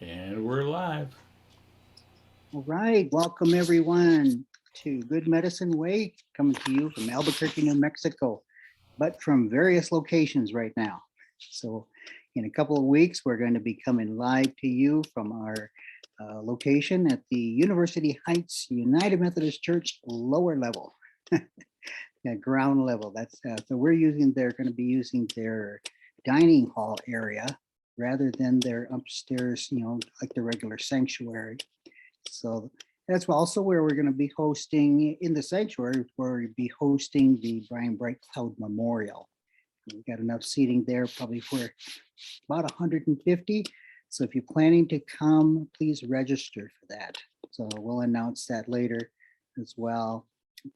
And we're live. All right, welcome everyone to Good Medicine Way, coming to you from Albuquerque, New Mexico, but from various locations right now. So, in a couple of weeks, we're going to be coming live to you from our location at the University Heights United Methodist Church lower level, ground level. That's so we're using. They're going to be using their dining hall area rather than their upstairs, like the regular sanctuary. So that's also where we're going to be hosting in the sanctuary, where we'll be hosting the Brian Bright Cloud Memorial. We've got enough seating there, probably for about 150. So if you're planning to come, please register for that. So we'll announce that later as well.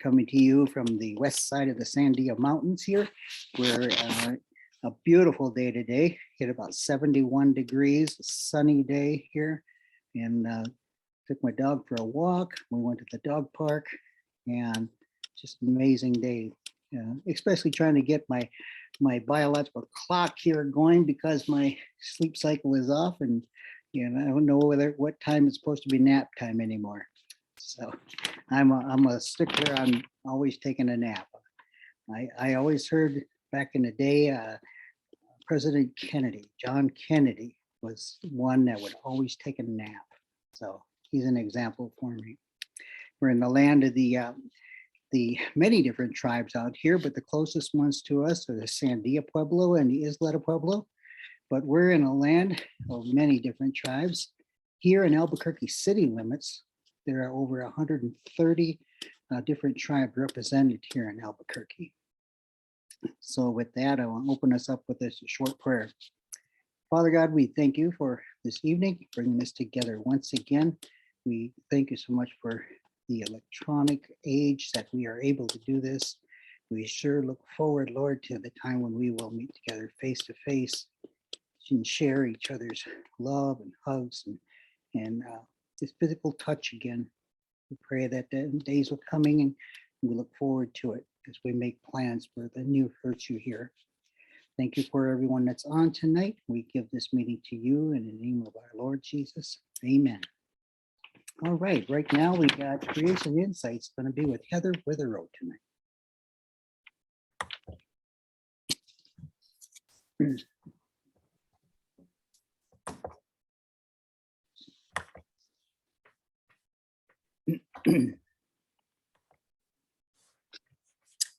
Coming to you from the west side of the Sandia Mountains here, where a beautiful day today, hit about 71 degrees, a sunny day here. And took my dog for a walk. We went to the dog park, and just an amazing day. Especially trying to get my biological clock here going because my sleep cycle is off, and I don't know what time it's supposed to be nap time anymore. So I'm a stickler on always taking a nap. I always heard back in the day, President Kennedy, John Kennedy, was one that would always take a nap. So he's an example for me. We're in the land of the many different tribes out here, but the closest ones to us are the Sandia Pueblo and the Isleta Pueblo. But we're in a land of many different tribes. Here in Albuquerque city limits, there are over 130 different tribes represented here in Albuquerque. So with that, I want to open us up with this short prayer. Father God, we thank you for this evening, bringing us together once again. We thank you so much for the electronic age that we are able to do this. We sure look forward, Lord, to the time when we will meet together face to face and share each other's love and hugs and this physical touch again. We pray that the days are coming, and we look forward to it as we make plans for the new virtue here. Thank you for everyone that's on tonight. We give this meeting to you in the name of our Lord Jesus. Amen. All right, right now we got Creation Insights going to be with Heather Witherow tonight.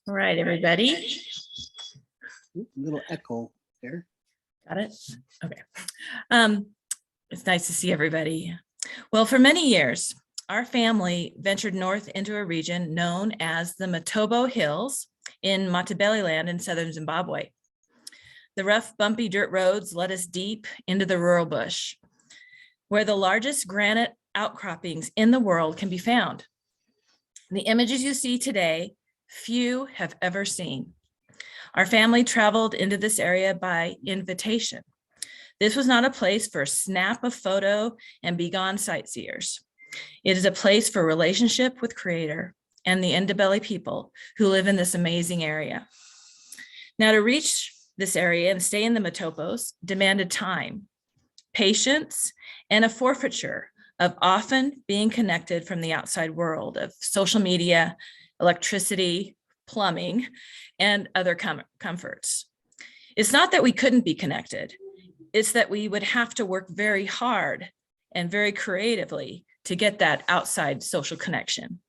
All right, everybody. A little echo there. Got it? Okay. It's nice to see everybody. Well, for many years, our family ventured north into a region known as the Matobo Hills in Matabeleland in southern Zimbabwe. The rough, bumpy dirt roads led us deep into the rural bush, where the largest granite outcroppings in the world can be found. The images you see today, few have ever seen. Our family traveled into this area by invitation. This was not a place for snap a photo and be gone sightseers. It is a place for relationship with Creator and the Ndebele people who live in this amazing area. Now, to reach this area and stay in the Matopos demanded time, patience, and a forfeiture of often being connected from the outside world of social media, electricity, plumbing, and other comforts. It's not that we couldn't be connected. It's that we would have to work very hard and very creatively to get that outside social connection.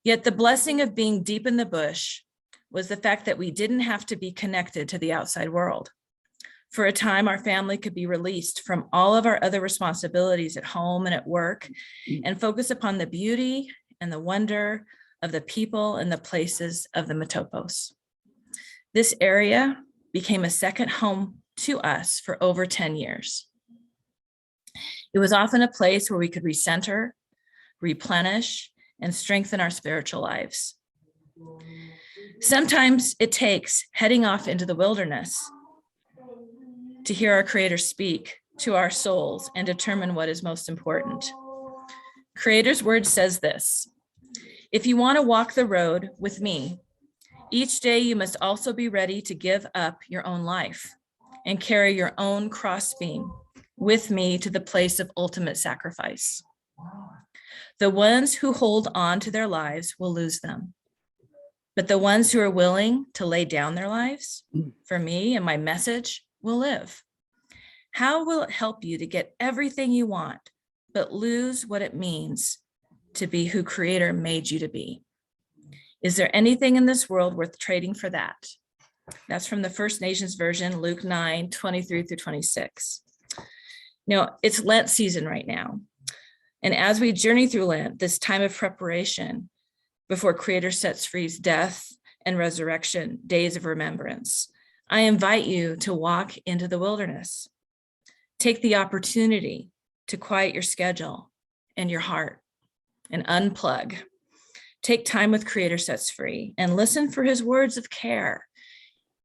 Yet the blessing of being deep in the bush was the fact that we didn't have to be connected to the outside world. For a time, our family could be released from all of our other responsibilities at home and at work and focus upon the beauty and the wonder of the people and the places of the Matopos. This area became a second home to us for over 10 years. It was often a place where we could recenter, replenish, and strengthen our spiritual lives. Sometimes it takes heading off into the wilderness to hear our Creator speak to our souls and determine what is most important. Creator's word says this: if you want to walk the road with me, each day you must also be ready to give up your own life and carry your own crossbeam with me to the place of ultimate sacrifice. The ones who hold on to their lives will lose them. But the ones who are willing to lay down their lives for me and my message will live. How will it help you to get everything you want, but lose what it means to be who Creator made you to be? Is there anything in this world worth trading for that? That's from the First Nations version, Luke 9, 23 through 26. It's Lent season right now. And as we journey through Lent, this time of preparation before Creator sets free death and resurrection, days of remembrance, I invite you to walk into the wilderness. Take the opportunity to quiet your schedule and your heart and unplug. Take time with Creator Sets Free and listen for his words of care,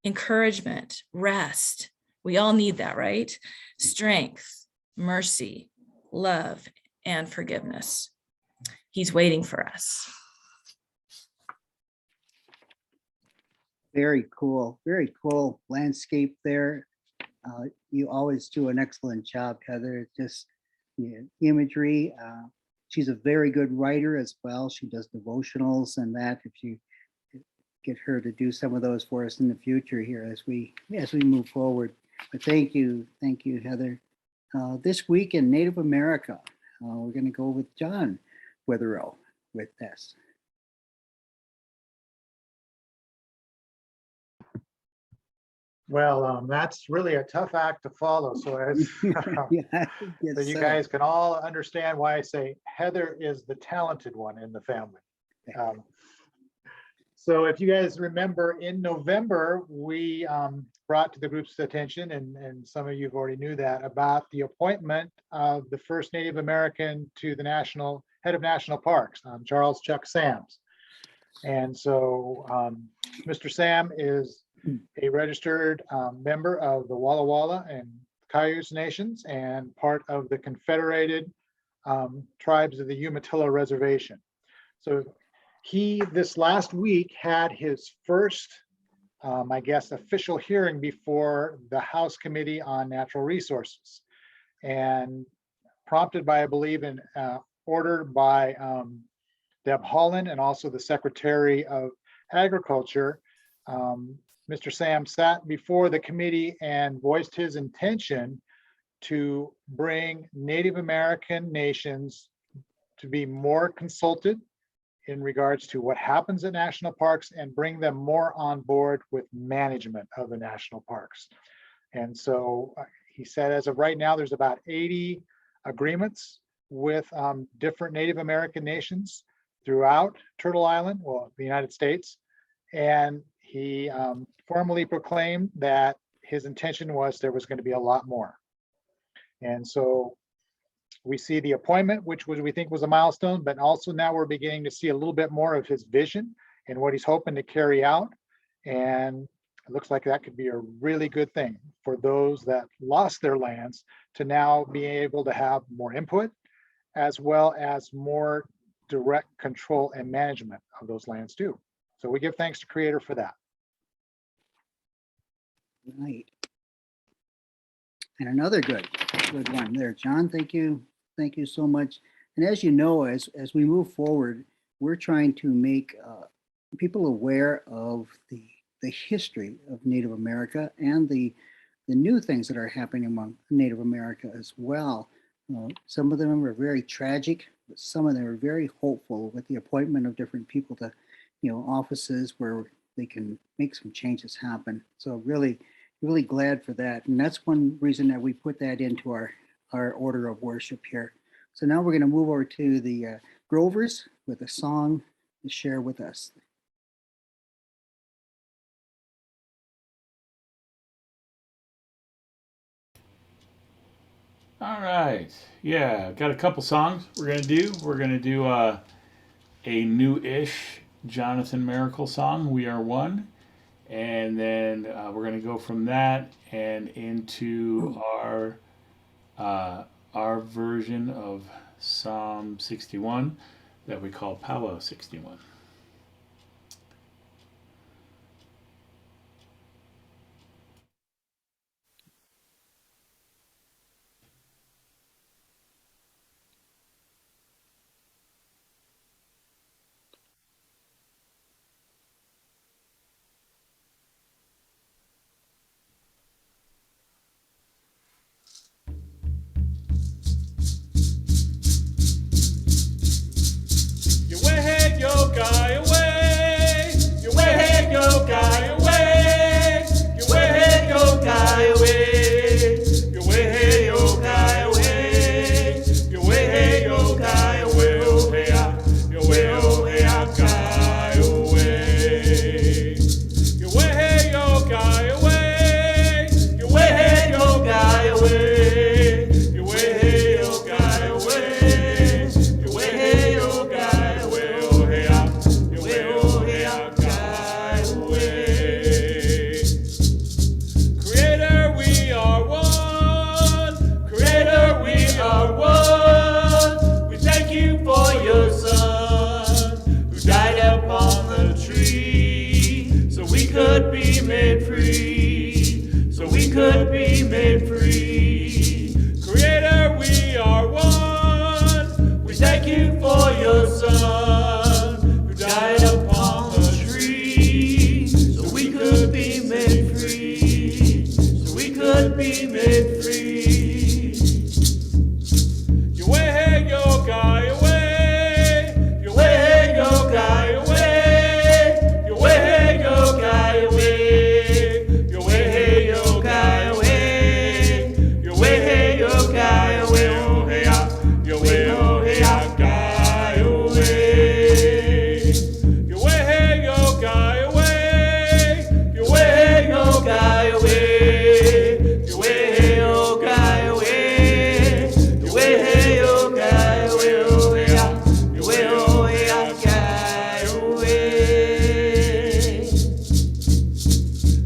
encouragement, rest. We all need that, right? Strength, mercy, love, and forgiveness. He's waiting for us. Very cool landscape there. You always do an excellent job, Heather. Just imagery. She's a very good writer as well. She does devotionals and that. If you get her to do some of those for us in the future here as we move forward. But thank you, Heather. This week in Native America, we're going to go with John Wetherill with this. Well, that's really a tough act to follow. So as Yeah, so you guys can all understand why I say Heather is the talented one in the family. So if you guys remember, in November, we brought to the group's attention, and some of you have already knew that, about the appointment of the first Native American to the head of national parks, Charles Chuck Sams. And so Mr. Sam is a registered member of the Walla Walla and Cayuse Nations and part of the Confederated Tribes of the Umatilla Reservation. So he, this last week, had his first, I guess, official hearing before the House Committee on Natural Resources. And prompted by, I believe, and ordered by Deb Haaland and also the Secretary of Agriculture, Mr. Sam sat before the committee and voiced his intention to bring Native American nations to be more consulted in regards to what happens at national parks and bring them more on board with management of the national parks. And so he said, as of right now, there's about 80 agreements with different Native American nations throughout Turtle Island, well, the United States. And he formally proclaimed that his intention was there was going to be a lot more. And so we see the appointment, which we think was a milestone, but also now we're beginning to see a little bit more of his vision and what he's hoping to carry out. And it looks like that could be a really good thing for those that lost their lands to now be able to have more input, as well as more direct control and management of those lands too. So we give thanks to Creator for that. Right. And another good one there, John. Thank you so much. And as you know, as we move forward, we're trying to make people aware of the history of Native America and the new things that are happening among Native America as well. Some of them are very tragic, but some of them are very hopeful with the appointment of different people to, offices where they can make some changes happen. So really glad for that. And that's one reason that we put that into our order of worship here. So now we're going to move over to the Grovers with a song to share with us. All right. Yeah, got a couple songs we're going to do. We're going to do a new-ish Jonathan Miracle song, We Are One. And then we're going to go from that and into our version of Psalm 61 that we call Palo 61. be made free. Creator, we are one. We thank you for your Son, who died upon the tree, so we could be made free, so we could be made free. Your way, your guy away, your way, your guy away, your way, your guy away, your way, your guy away, your way, your guy away, oh hey, your way, oh hey, guy away, your way, your guy away, your way, your guy away, your way, your guy away, your way, your guy away, oh hey, your way, oh hey, guy away.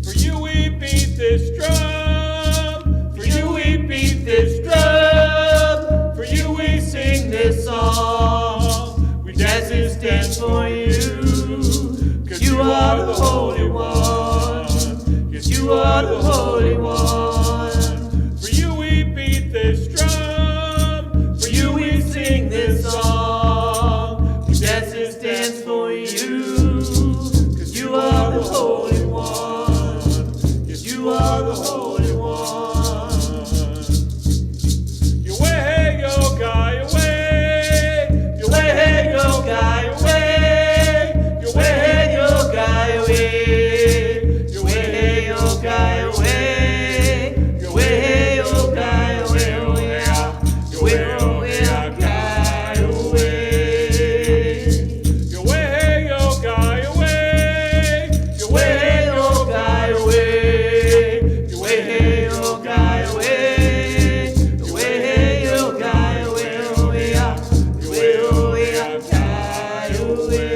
For you we beat this drum, for you we beat this drum, for you we sing this song, we dance this dance for you, 'cause you are the Holy One, yes you are the Holy One. For you we beat this drum, for you we sing this song, we dance this dance for you, 'cause you are the Holy One, yes you are the Holy One. Your way, your guy away, your way, your guy away, your way, your guy away, your way, your guy away, your way, your guy away, oh yeah, your way, oh yeah, guy away, your way, your guy away, your way, your guy away, your way, your guy away, your way, your guy away, oh yeah, your way, oh yeah, guy away.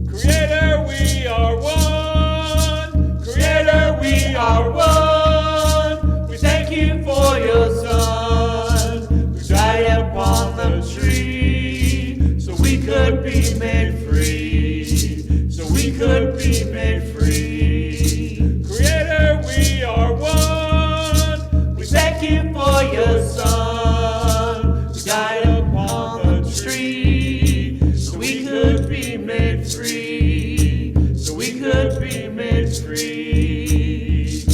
Creator, we are one. Creator, we are one. We thank you for your Son, who died upon the tree, so we could be made free, so we could be made free. Creator, we are one. We thank you for your Son, who died upon the tree, so we could be made free, so we could be made free.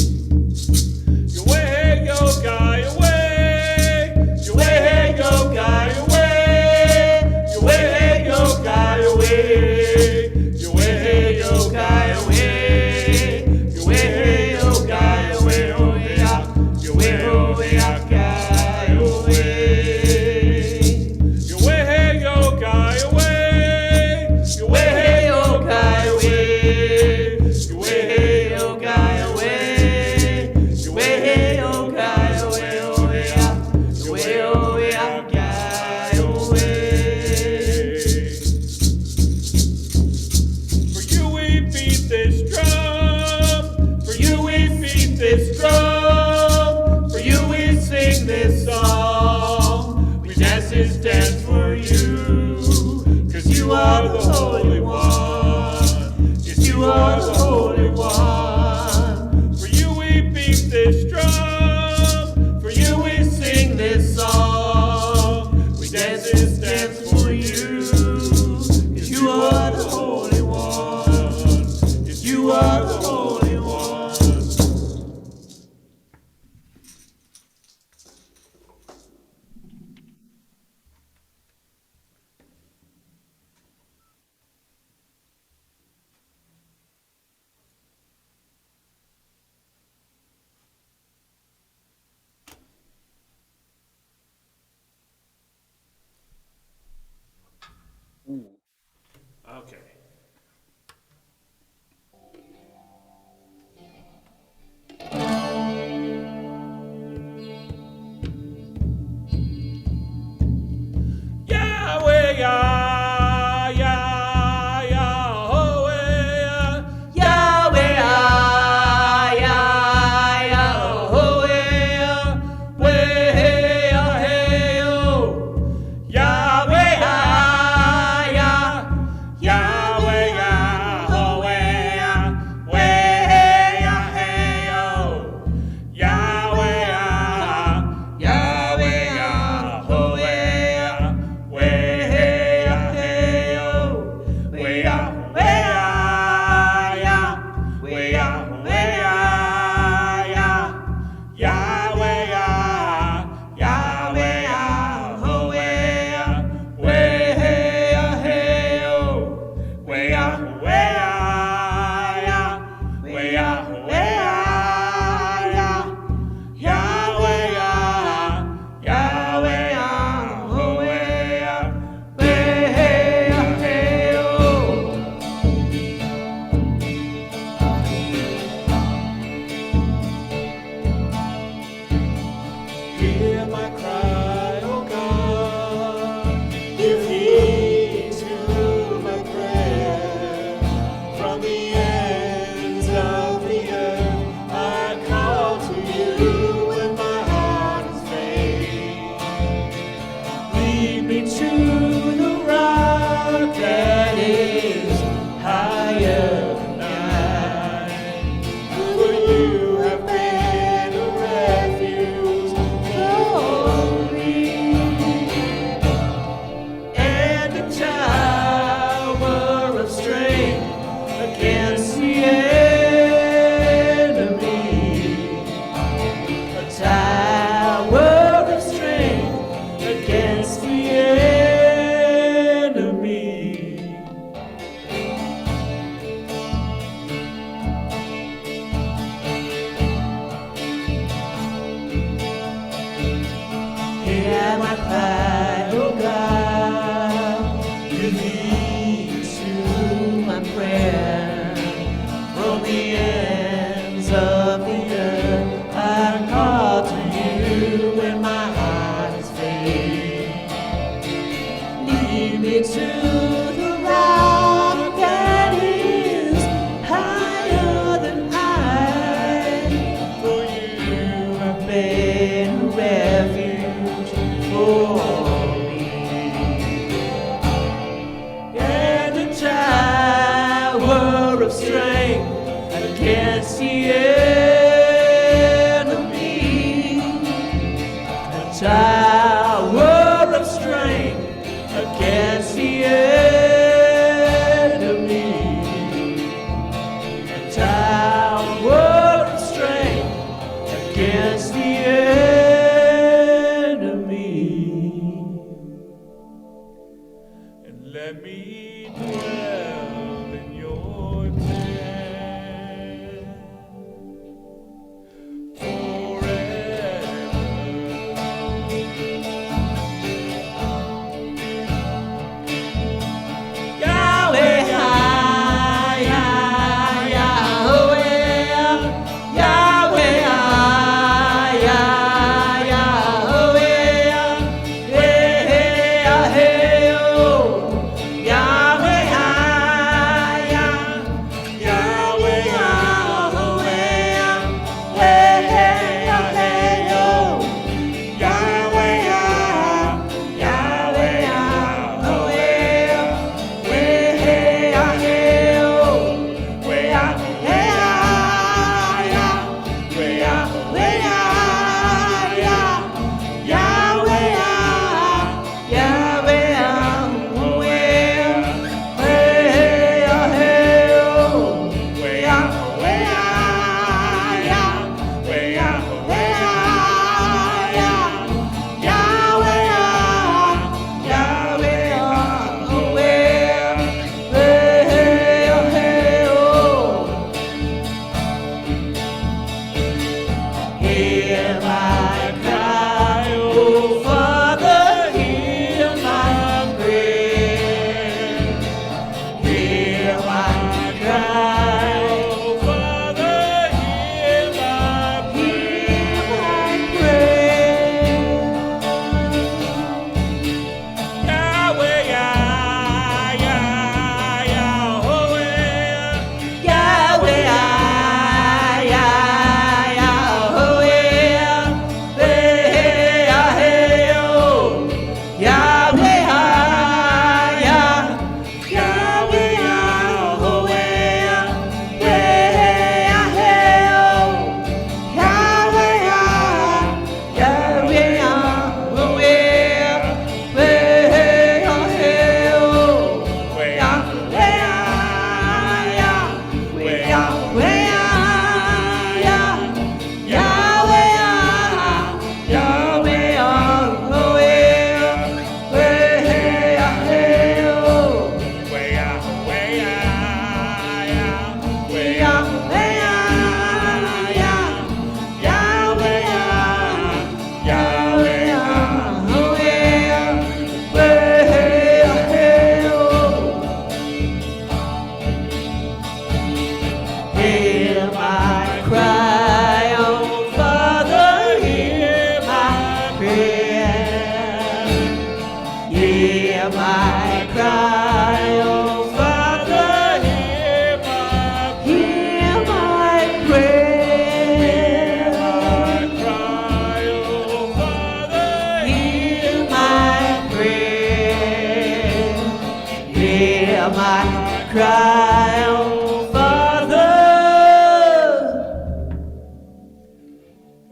cry, oh Father,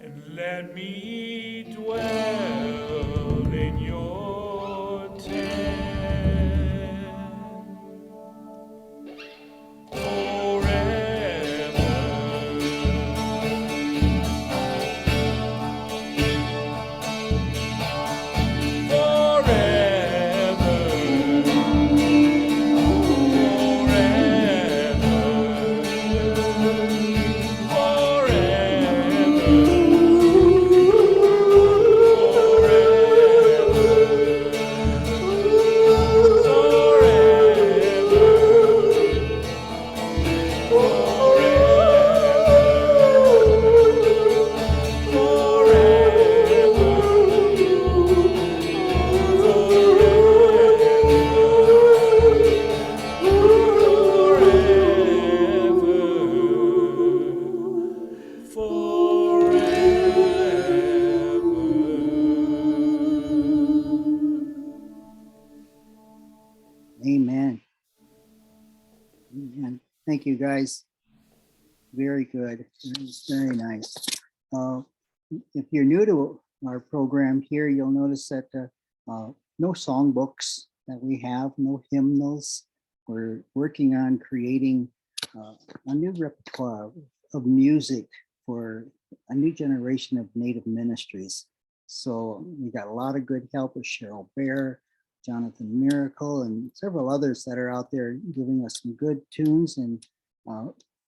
and let me dwell in your tent forever. Amen. Amen. Thank you, guys. Very good. Very nice. Uh, if you're new to our program here, you'll notice that no songbooks that we have, no hymnals. We're working on creating a new repertoire of music for a new generation of Native ministries. So we got a lot of good help with Cheryl Bear, Jonathan Miracle, and several others that are out there giving us some good tunes. And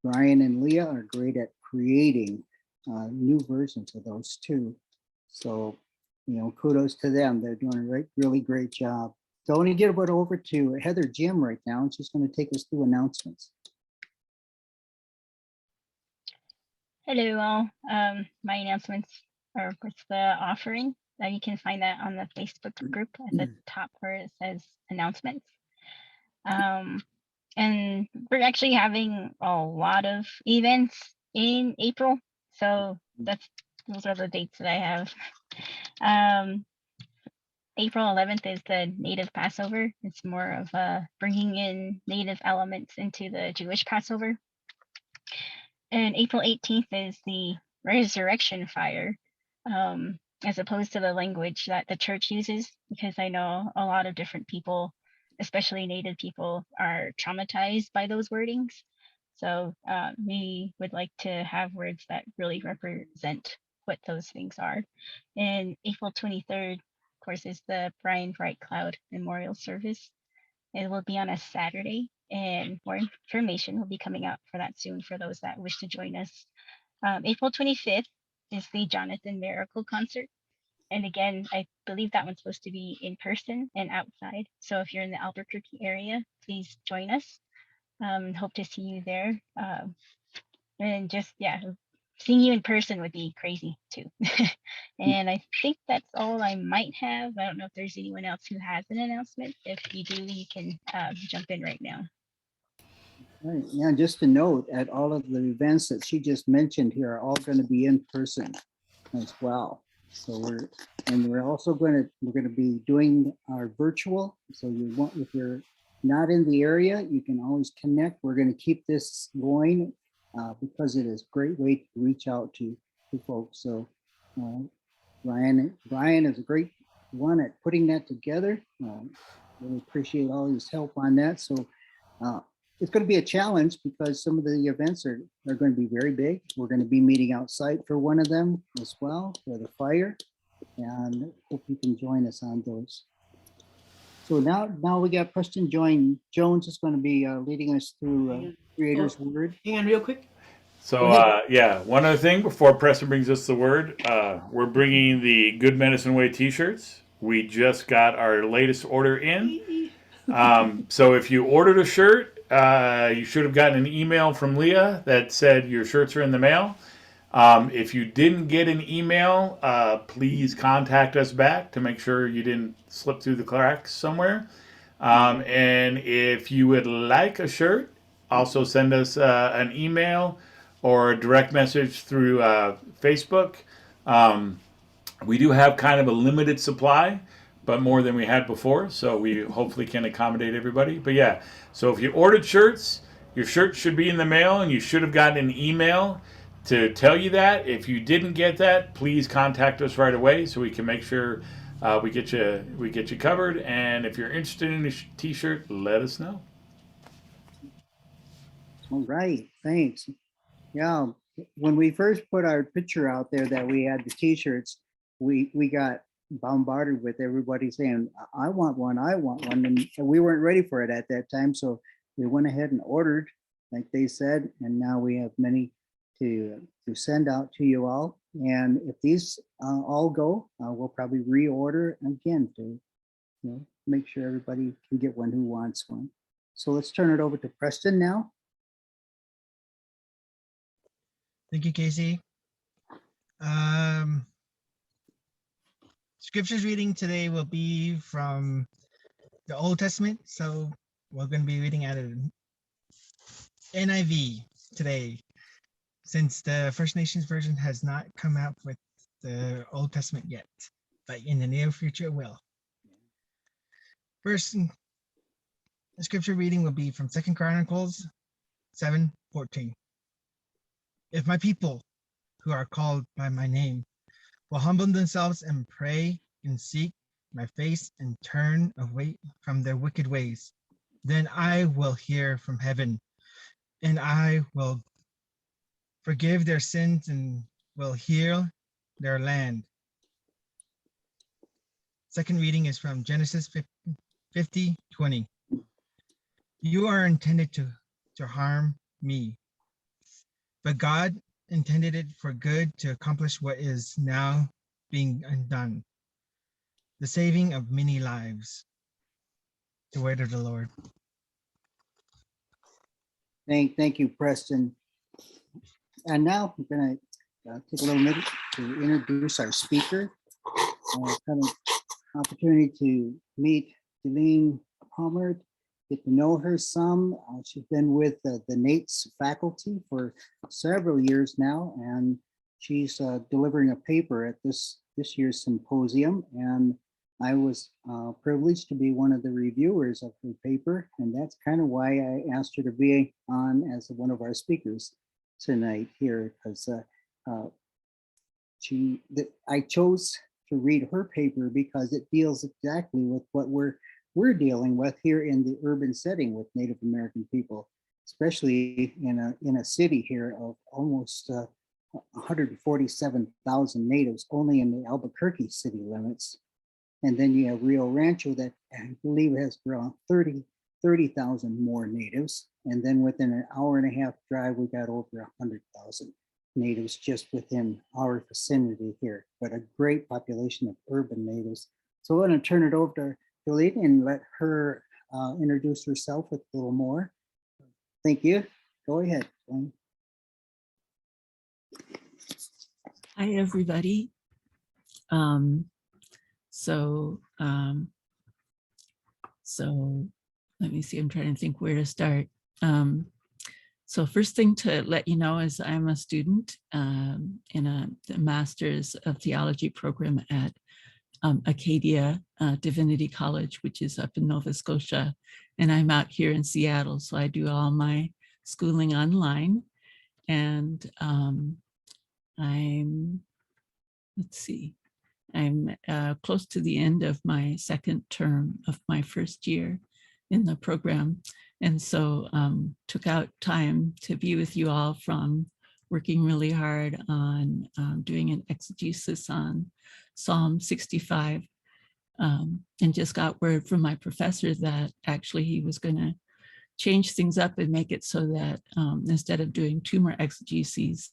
Brian and Leah are great at creating new versions of those too. So, kudos to them. They're doing a really great job. So I want to get it over to Heather Jim right now, and she's going to take us through announcements. Hello all. My announcements are with the offering. You can find that on the Facebook group at the top where it says announcements. And we're actually having a lot of events in April. So those are the dates that I have. April 11th is the Native Passover. It's more of bringing in Native elements into the Jewish Passover. And April 18th is the Resurrection Fire, as opposed to the language that the church uses, because I know a lot of different people, especially Native people, are traumatized by those wordings. So we would like to have words that really represent what those things are. And April 23rd, of course, is the Brian Bright Cloud Memorial Service. It will be on a Saturday, and more information will be coming out for that soon for those that wish to join us. April 25th is the Jonathan Miracle Concert. And again, I believe that one's supposed to be in person and outside. So if you're in the Albuquerque area, please join us. Hope to see you there. And just, seeing you in person would be crazy too. And I think that's all I might have. I don't know if there's anyone else who has an announcement. If you do, you can jump in right now. All right. Yeah, just to note, at all of the events that she just mentioned here are all going to be in person as well. So we're also going to be doing our virtual. So if you're not in the area, you can always connect. We're going to keep this going because it is a great way to reach out to folks. So Brian is a great one at putting that together. Really appreciate all his help on that. So it's going to be a challenge because some of the events are going to be very big. We're going to be meeting outside for one of them as well for the fire, and hope you can join us on those. So now we got Preston Jones is going to be leading us through Creator's Word. Hang on real quick. So, one other thing before Preston brings us the word, we're bringing the Good Medicine Way t-shirts. We just got our latest order in. So if you ordered a shirt, you should have gotten an email from Leah that said your shirts are in the mail. If you didn't get an email, please contact us back to make sure you didn't slip through the cracks somewhere. And if you would like a shirt, also send us an email or a direct message through Facebook. We do have kind of a limited supply, but more than we had before. So we hopefully can accommodate everybody. But yeah, so if you ordered shirts, your shirt should be in the mail, and you should have gotten an email to tell you that. If you didn't get that, please contact us right away so we can make sure we get you covered. And if you're interested in a t-shirt, let us know. All right, thanks. Yeah, when we first put our picture out there that we had the t-shirts, we got bombarded with everybody saying, I want one, and we weren't ready for it at that time. So we went ahead and ordered, like they said, and now we have many to send out to you all. And if these all go, we'll probably reorder again to make sure everybody can get one who wants one. So let's turn it over to Preston now. Thank you, Casey. Scriptures reading today will be from the Old Testament. So we're going to be reading out of NIV today, since the First Nations version has not come out with the Old Testament yet, but in the near future it will. First, the scripture reading will be from 2 Chronicles 7:14. If my people who are called by my name will humble themselves and pray and seek my face and turn away from their wicked ways, then I will hear from heaven and I will forgive their sins and will heal their land. Second reading is from Genesis 50:20. You are intended to harm me, but God intended it for good to accomplish what is now being undone, the saving of many lives. The word of the Lord. Thank you, Preston. And now I'm going to take a little minute to introduce our speaker. I've had an opportunity to meet Delene Palmer, get to know her some. She's been with the NAITS faculty for several years now, and she's delivering a paper at this year's symposium. And I was privileged to be one of the reviewers of her paper, and that's kind of why I asked her to be on as one of our speakers tonight here, because I chose to read her paper because it deals exactly with what we're dealing with here in the urban setting with Native American people, especially in a city here of almost 147,000 natives only in the Albuquerque city limits. And then you have Rio Rancho that I believe has around 30,000 more natives. And then within an hour and a half drive, we got over 100,000 natives just within our vicinity here, but a great population of urban natives. So I'm going to turn it over to Delene and let her introduce herself a little more. Thank you. Go ahead. Hi, everybody. So let me see, I'm trying to think where to start. So first thing to let you know is I'm a student in the Master's of Theology program at Acadia Divinity College, which is up in Nova Scotia. And I'm out here in Seattle, so I do all my schooling online. And I'm close to the end of my second term of my first year in the program. And so took out time to be with you all from working really hard on doing an exegesis on Psalm 65, and just got word from my professor that actually he was going to change things up and make it so that instead of doing 2 more exegeses,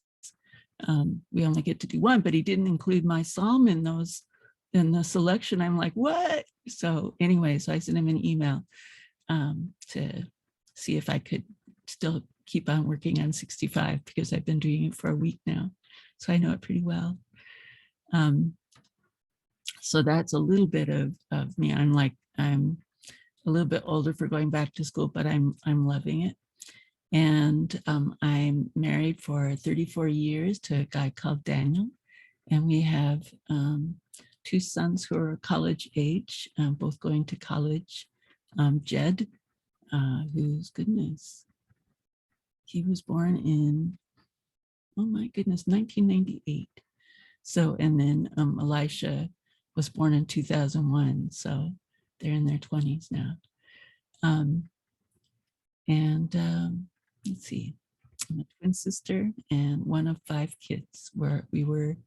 we only get to do 1, but he didn't include my psalm in the selection. I'm like, what? So anyway, so I sent him an email to see if I could still keep on working on 65 because I've been doing it for a week now. So I know it pretty well. So that's a little bit of me. I'm a little bit older for going back to school, but I'm loving it. And I'm married for 34 years to a guy called Daniel. And we have two sons who are college age, both going to college. Jed, whose goodness, he was born in, oh my goodness, 1998. So, and then Elisha was born in 2001. So they're in their 20s now. Let's see, I'm a twin sister and one of 5 kids, where we were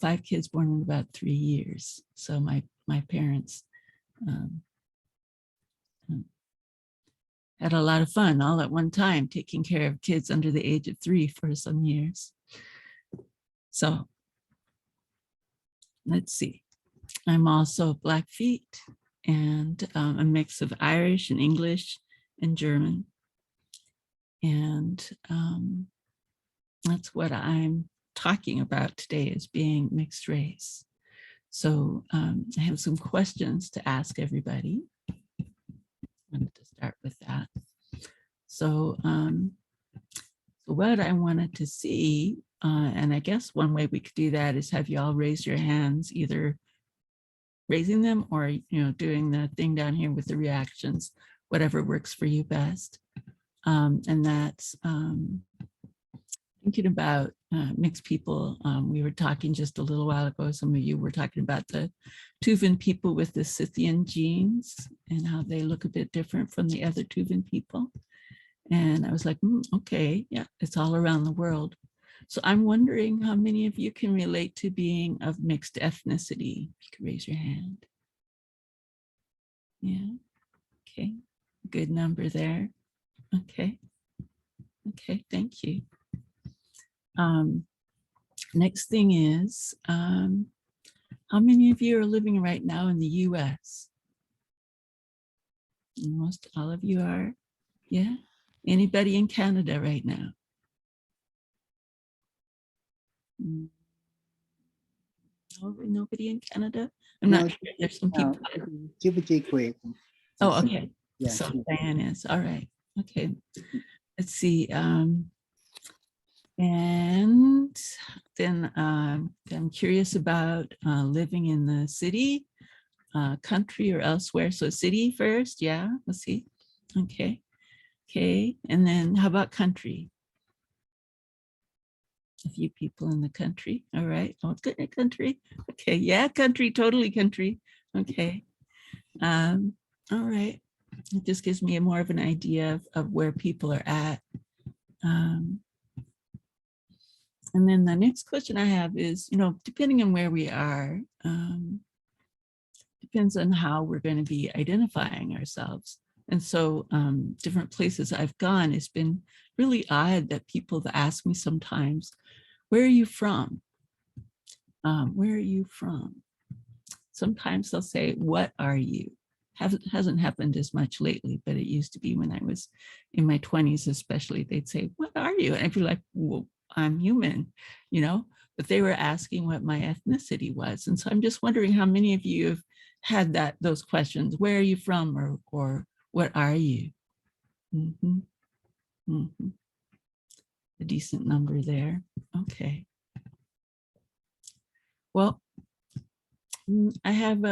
5 kids born in about 3 years. So my parents had a lot of fun all at one time, taking care of kids under the age of 3 for some years. So let's see. I'm also Blackfeet and a mix of Irish and English and German. And that's what I'm talking about today, is being mixed race. So I have some questions to ask everybody. I wanted to start with that. So, what I wanted to see, and I guess one way we could do that is have you all raise your hands, either raising them or doing the thing down here with the reactions, whatever works for you best. And that's thinking about mixed people. We were talking just a little while ago, some of you were talking about the Tuvan people with the Scythian genes and how they look a bit different from the other Tuvan people. And I was like, okay, yeah, it's all around the world. So I'm wondering how many of you can relate to being of mixed ethnicity. You can raise your hand. Yeah, okay, good number there. Okay, thank you. Next thing is, how many of you are living right now in the US? Most all of you are, yeah? Anybody in Canada right now? Nobody in Canada? I'm not sure. There's some people. Oh, okay. Yeah. So Diane is, all right. Okay. Let's see. And then I'm curious about living in the city, country, or elsewhere. So city first, yeah, let's see. Okay, and then how about country? A few people in the country, all right. Oh, good, country. Okay, yeah, country, totally country. Okay, all right. It just gives me more of an idea of where people are at. And then the next question I have is, depending on where we are, depends on how we're going to be identifying ourselves. And so different places I've gone, it's been really odd that people that ask me sometimes, where are you from? Where are you from? Sometimes they'll say, what are you? Hasn't happened as much lately, but it used to be when I was in my 20s, especially, they'd say, what are you? And I'd be like, well, I'm human, but they were asking what my ethnicity was. And so I'm just wondering how many of you have had those questions, where are you from, or what are you? A decent number there. Okay. Well, I have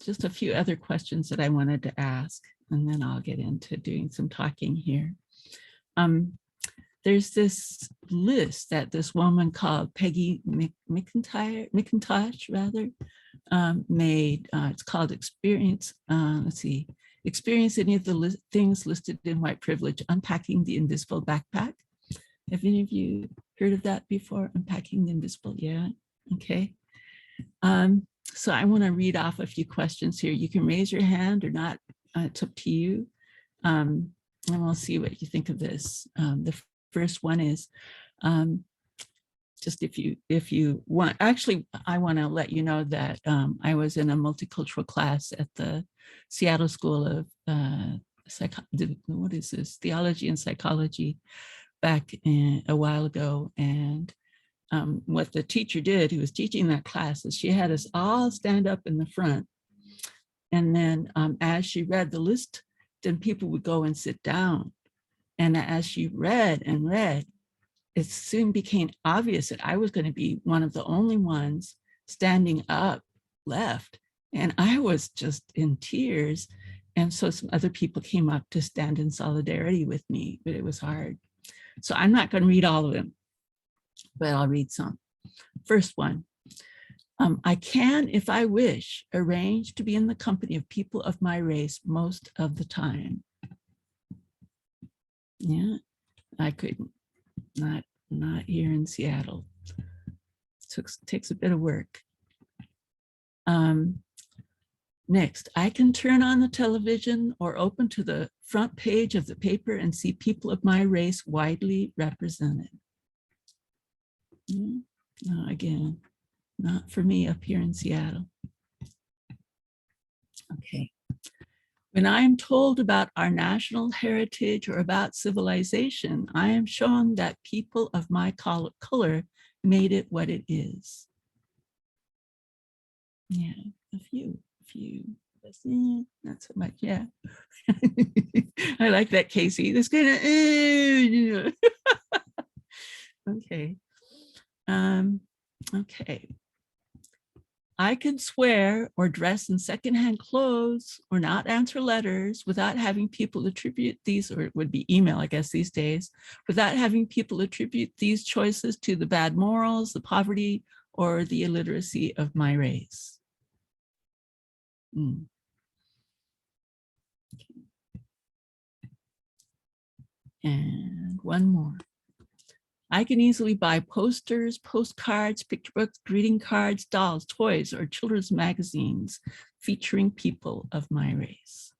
just a few other questions that I wanted to ask, and then I'll get into doing some talking here. There's this list that this woman called Peggy McIntosh made. It's called Experience. Let's see. Experience any of the things listed in white privilege, unpacking the invisible backpack. Have any of you heard of that before? Unpacking the invisible, yeah, okay. So I wanna read off a few questions here. You can raise your hand or not, it's up to you. And we'll see what you think of this. The first one is, just if you want, actually, I wanna let you know that I was in a multicultural class at the Seattle School of Theology and Psychology back a while ago. And what the teacher did, who was teaching that class, is she had us all stand up in the front. And then as she read the list, then people would go and sit down. And as she read and read, it soon became obvious that I was going to be one of the only ones standing up left. And I was just in tears. And so some other people came up to stand in solidarity with me, but it was hard. So I'm not going to read all of them, but I'll read some. First one. I can, if I wish, arrange to be in the company of people of my race most of the time. Yeah, I couldn't. Not here in Seattle. Takes a bit of work. Next, I can turn on the television or open to the front page of the paper and see people of my race widely represented. No, again, not for me up here in Seattle. Okay. When I am told about our national heritage or about civilization, I am shown that people of my color made it what it is. Yeah, a few, not so much, yeah. I like that, Casey. That's kind of, okay. Okay. I can swear or dress in secondhand clothes or not answer letters without having people attribute these, or it would be email, I guess, these days, without having people attribute these choices to the bad morals, the poverty, or the illiteracy of my race. And one more. I can easily buy posters, postcards, picture books, greeting cards, dolls, toys, or children's magazines featuring people of my race.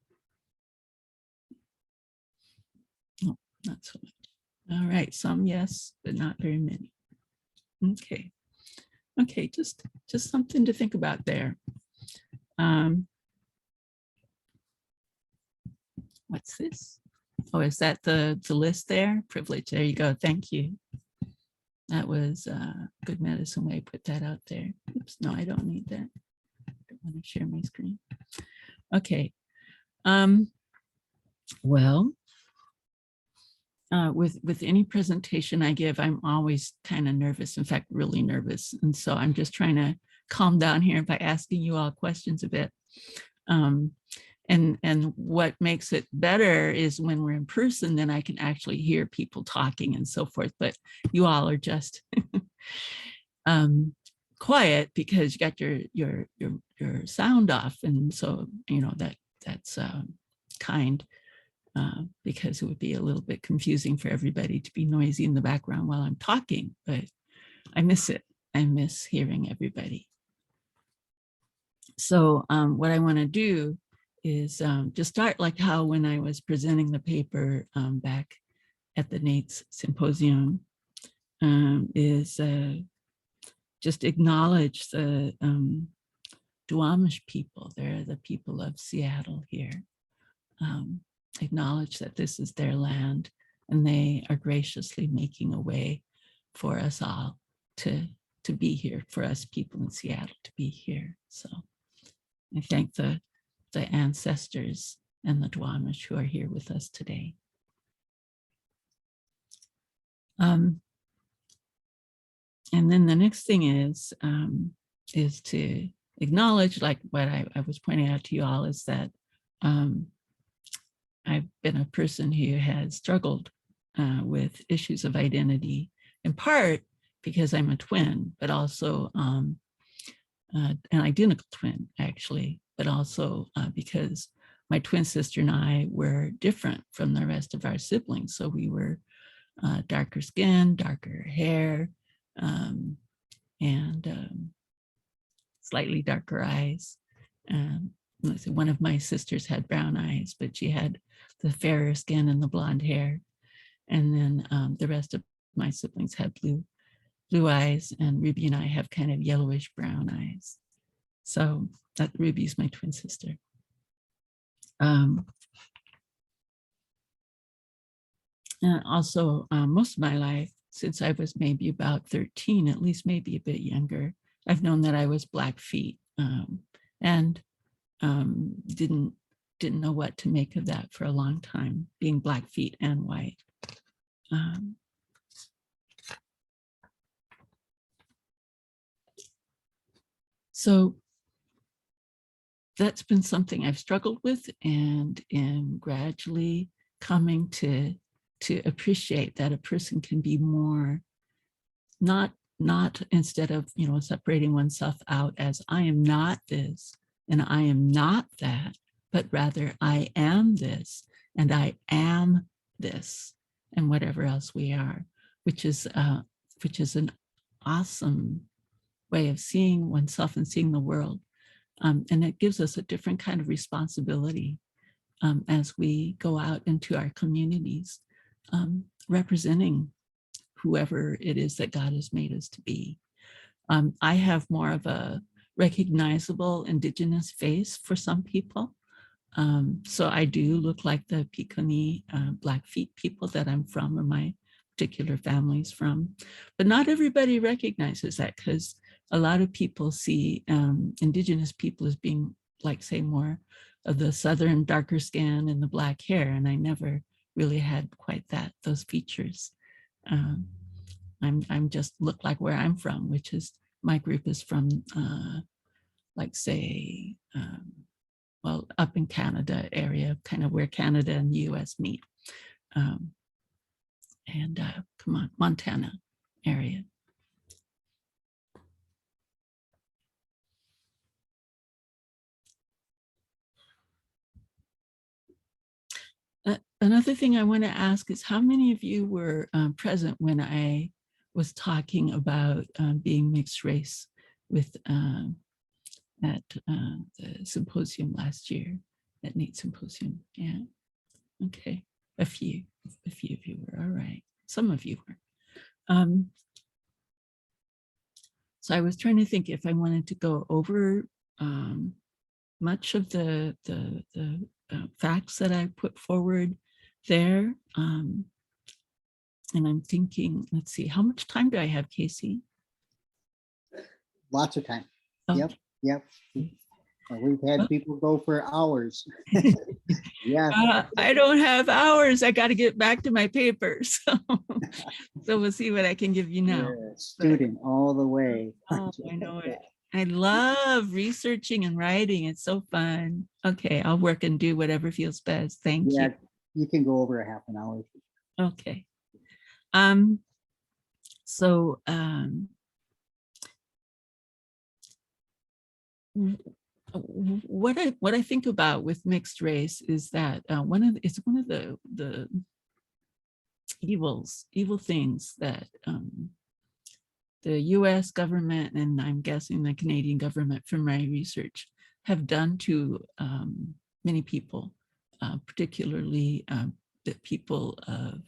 No, not so much. All right, some yes, but not very many. Okay, okay, just something to think about there. What's this? Oh, is that the list there? Privilege, there you go, thank you. That was Good Medicine Way, put that out there. Oops, no, I don't need that. I don't want to share my screen. Okay. Well, with any presentation I give, I'm always kind of nervous, in fact, really nervous. And so I'm just trying to calm down here by asking you all questions a bit. And what makes it better is when we're in person, then I can actually hear people talking and so forth. But you all are just quiet because you got your sound off, and so you know that's kind, because it would be a little bit confusing for everybody to be noisy in the background while I'm talking. But I miss it. I miss hearing everybody. So what I want to do is just start like how when I was presenting the paper back at the NATES Symposium, is just acknowledge the Duwamish people. They're the people of Seattle here. Acknowledge that this is their land and they are graciously making a way for us all to be here, for us people in Seattle to be here. So I thank the ancestors and the Duwamish who are here with us today. And then the next thing is to acknowledge, like what I was pointing out to you all, is that I've been a person who has struggled with issues of identity, in part because I'm a twin, but also an identical twin, actually, but also because my twin sister and I were different from the rest of our siblings. So we were darker skin, darker hair, and slightly darker eyes. One of my sisters had brown eyes, but she had the fairer skin and the blonde hair. And then the rest of my siblings had blue eyes, and Ruby and I have kind of yellowish brown eyes. So that Ruby's my twin sister. And also most of my life, since I was maybe about 13, at least maybe a bit younger, I've known that I was Blackfeet, and didn't know what to make of that for a long time, being Blackfeet and white. So that's been something I've struggled with, and am gradually coming to appreciate that a person can be more, not instead of, you know, separating oneself out as I am not this and I am not that, but rather I am this and I am this and whatever else we are, which is an awesome way of seeing oneself and seeing the world. And it gives us a different kind of responsibility as we go out into our communities, representing whoever it is that God has made us to be. I have more of a recognizable Indigenous face for some people. So I do look like the Piikani Blackfeet people that I'm from, or my particular family's from. But not everybody recognizes that, because a lot of people see Indigenous people as being, like, say, more of the Southern darker skin and the black hair. And I never really had quite those features. I'm just look like where I'm from, which is, my group is from, like, say, well, up in Canada area, kind of where Canada and the US meet. Come on, Montana area. Another thing I want to ask is, how many of you were present when I was talking about being mixed race with at the symposium last year, at NATE Symposium? Yeah, okay, a few of you were. All right, some of you were. So I was trying to think if I wanted to go over much of the facts that I put forward there. And I'm thinking, let's see, how much time do I have, Casey? Lots of time. Oh, Yep. We've had people go for hours. Yeah. I don't have hours. I got to get back to my papers. So we'll see what I can give you now. You're a student all the way. Oh, I know it. I love researching and writing. It's so fun. Okay, I'll work and do whatever feels best. Thank Yeah, you. you can go over a half an hour. Okay. So what I think about with mixed race is that it's one of the evil things that the US government, and I'm guessing the Canadian government from my research, have done to many people, particularly the people of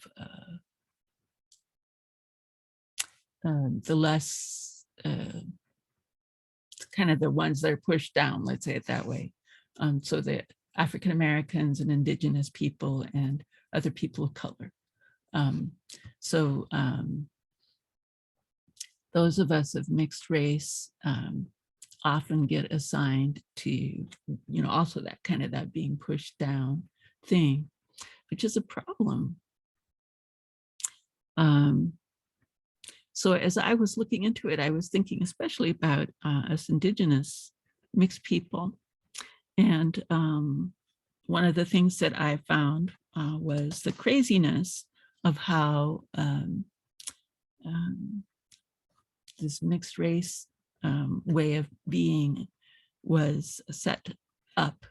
the less, kind of the ones that are pushed down, let's say it that way. So the African Americans and Indigenous people and other people of color. Those of us of mixed race often get assigned to, you know, also that kind of that being pushed down thing, which is a problem. So as I was looking into it, I was thinking especially about us Indigenous mixed people. And one of the things that I found was the craziness of how this mixed race way of being was set up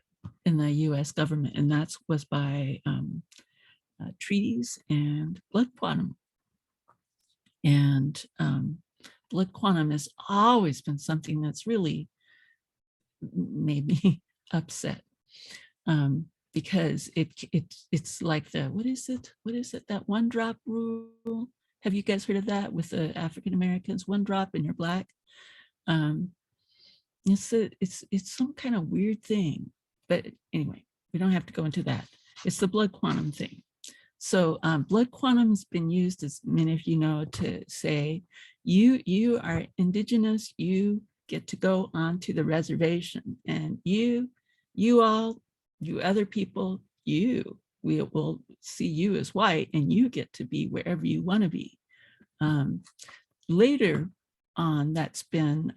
in the US government. And that was by treaties and blood quantum. And blood quantum has always been something that's really made me upset, because it's like the, what is it? That 1 drop rule? Have you guys heard of that with the African Americans? 1 drop and you're black. It's some kind of weird thing, but anyway, we don't have to go into that. It's the blood quantum thing. So blood quantum has been used, as many of you know, to say, you are Indigenous, you get to go onto the reservation, and you other people, we will see you as white, and you get to be wherever you want to be. Later on, that's been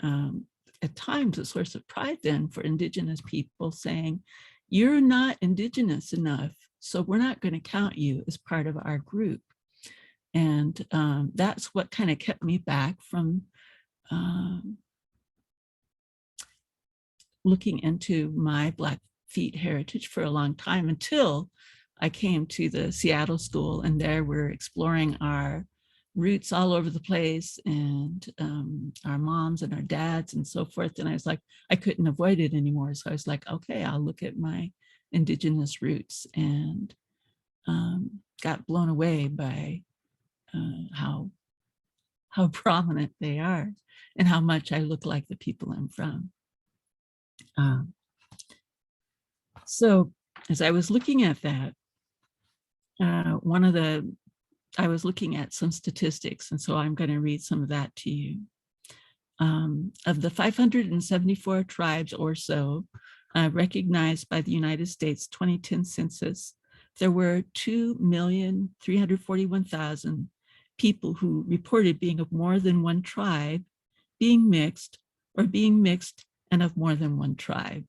at times a source of pride then for Indigenous people, saying, you're not Indigenous enough, so we're not going to count you as part of our group. And that's what kind of kept me back from looking into my Blackfeet heritage for a long time, until I came to the Seattle School, and there we're exploring our roots all over the place, and our moms and our dads and so forth. And I was like, I couldn't avoid it anymore. So I was like, okay, I'll look at my Indigenous roots, and got blown away by how prominent they are and how much I look like the people I'm from. So as I was looking at that, I was looking at some statistics, and so I'm going to read some of that to you. Of the 574 tribes or so recognized by the United States 2010 census, there were 2,341,000 people who reported being of more than one tribe, being mixed, or being mixed and of more than one tribe.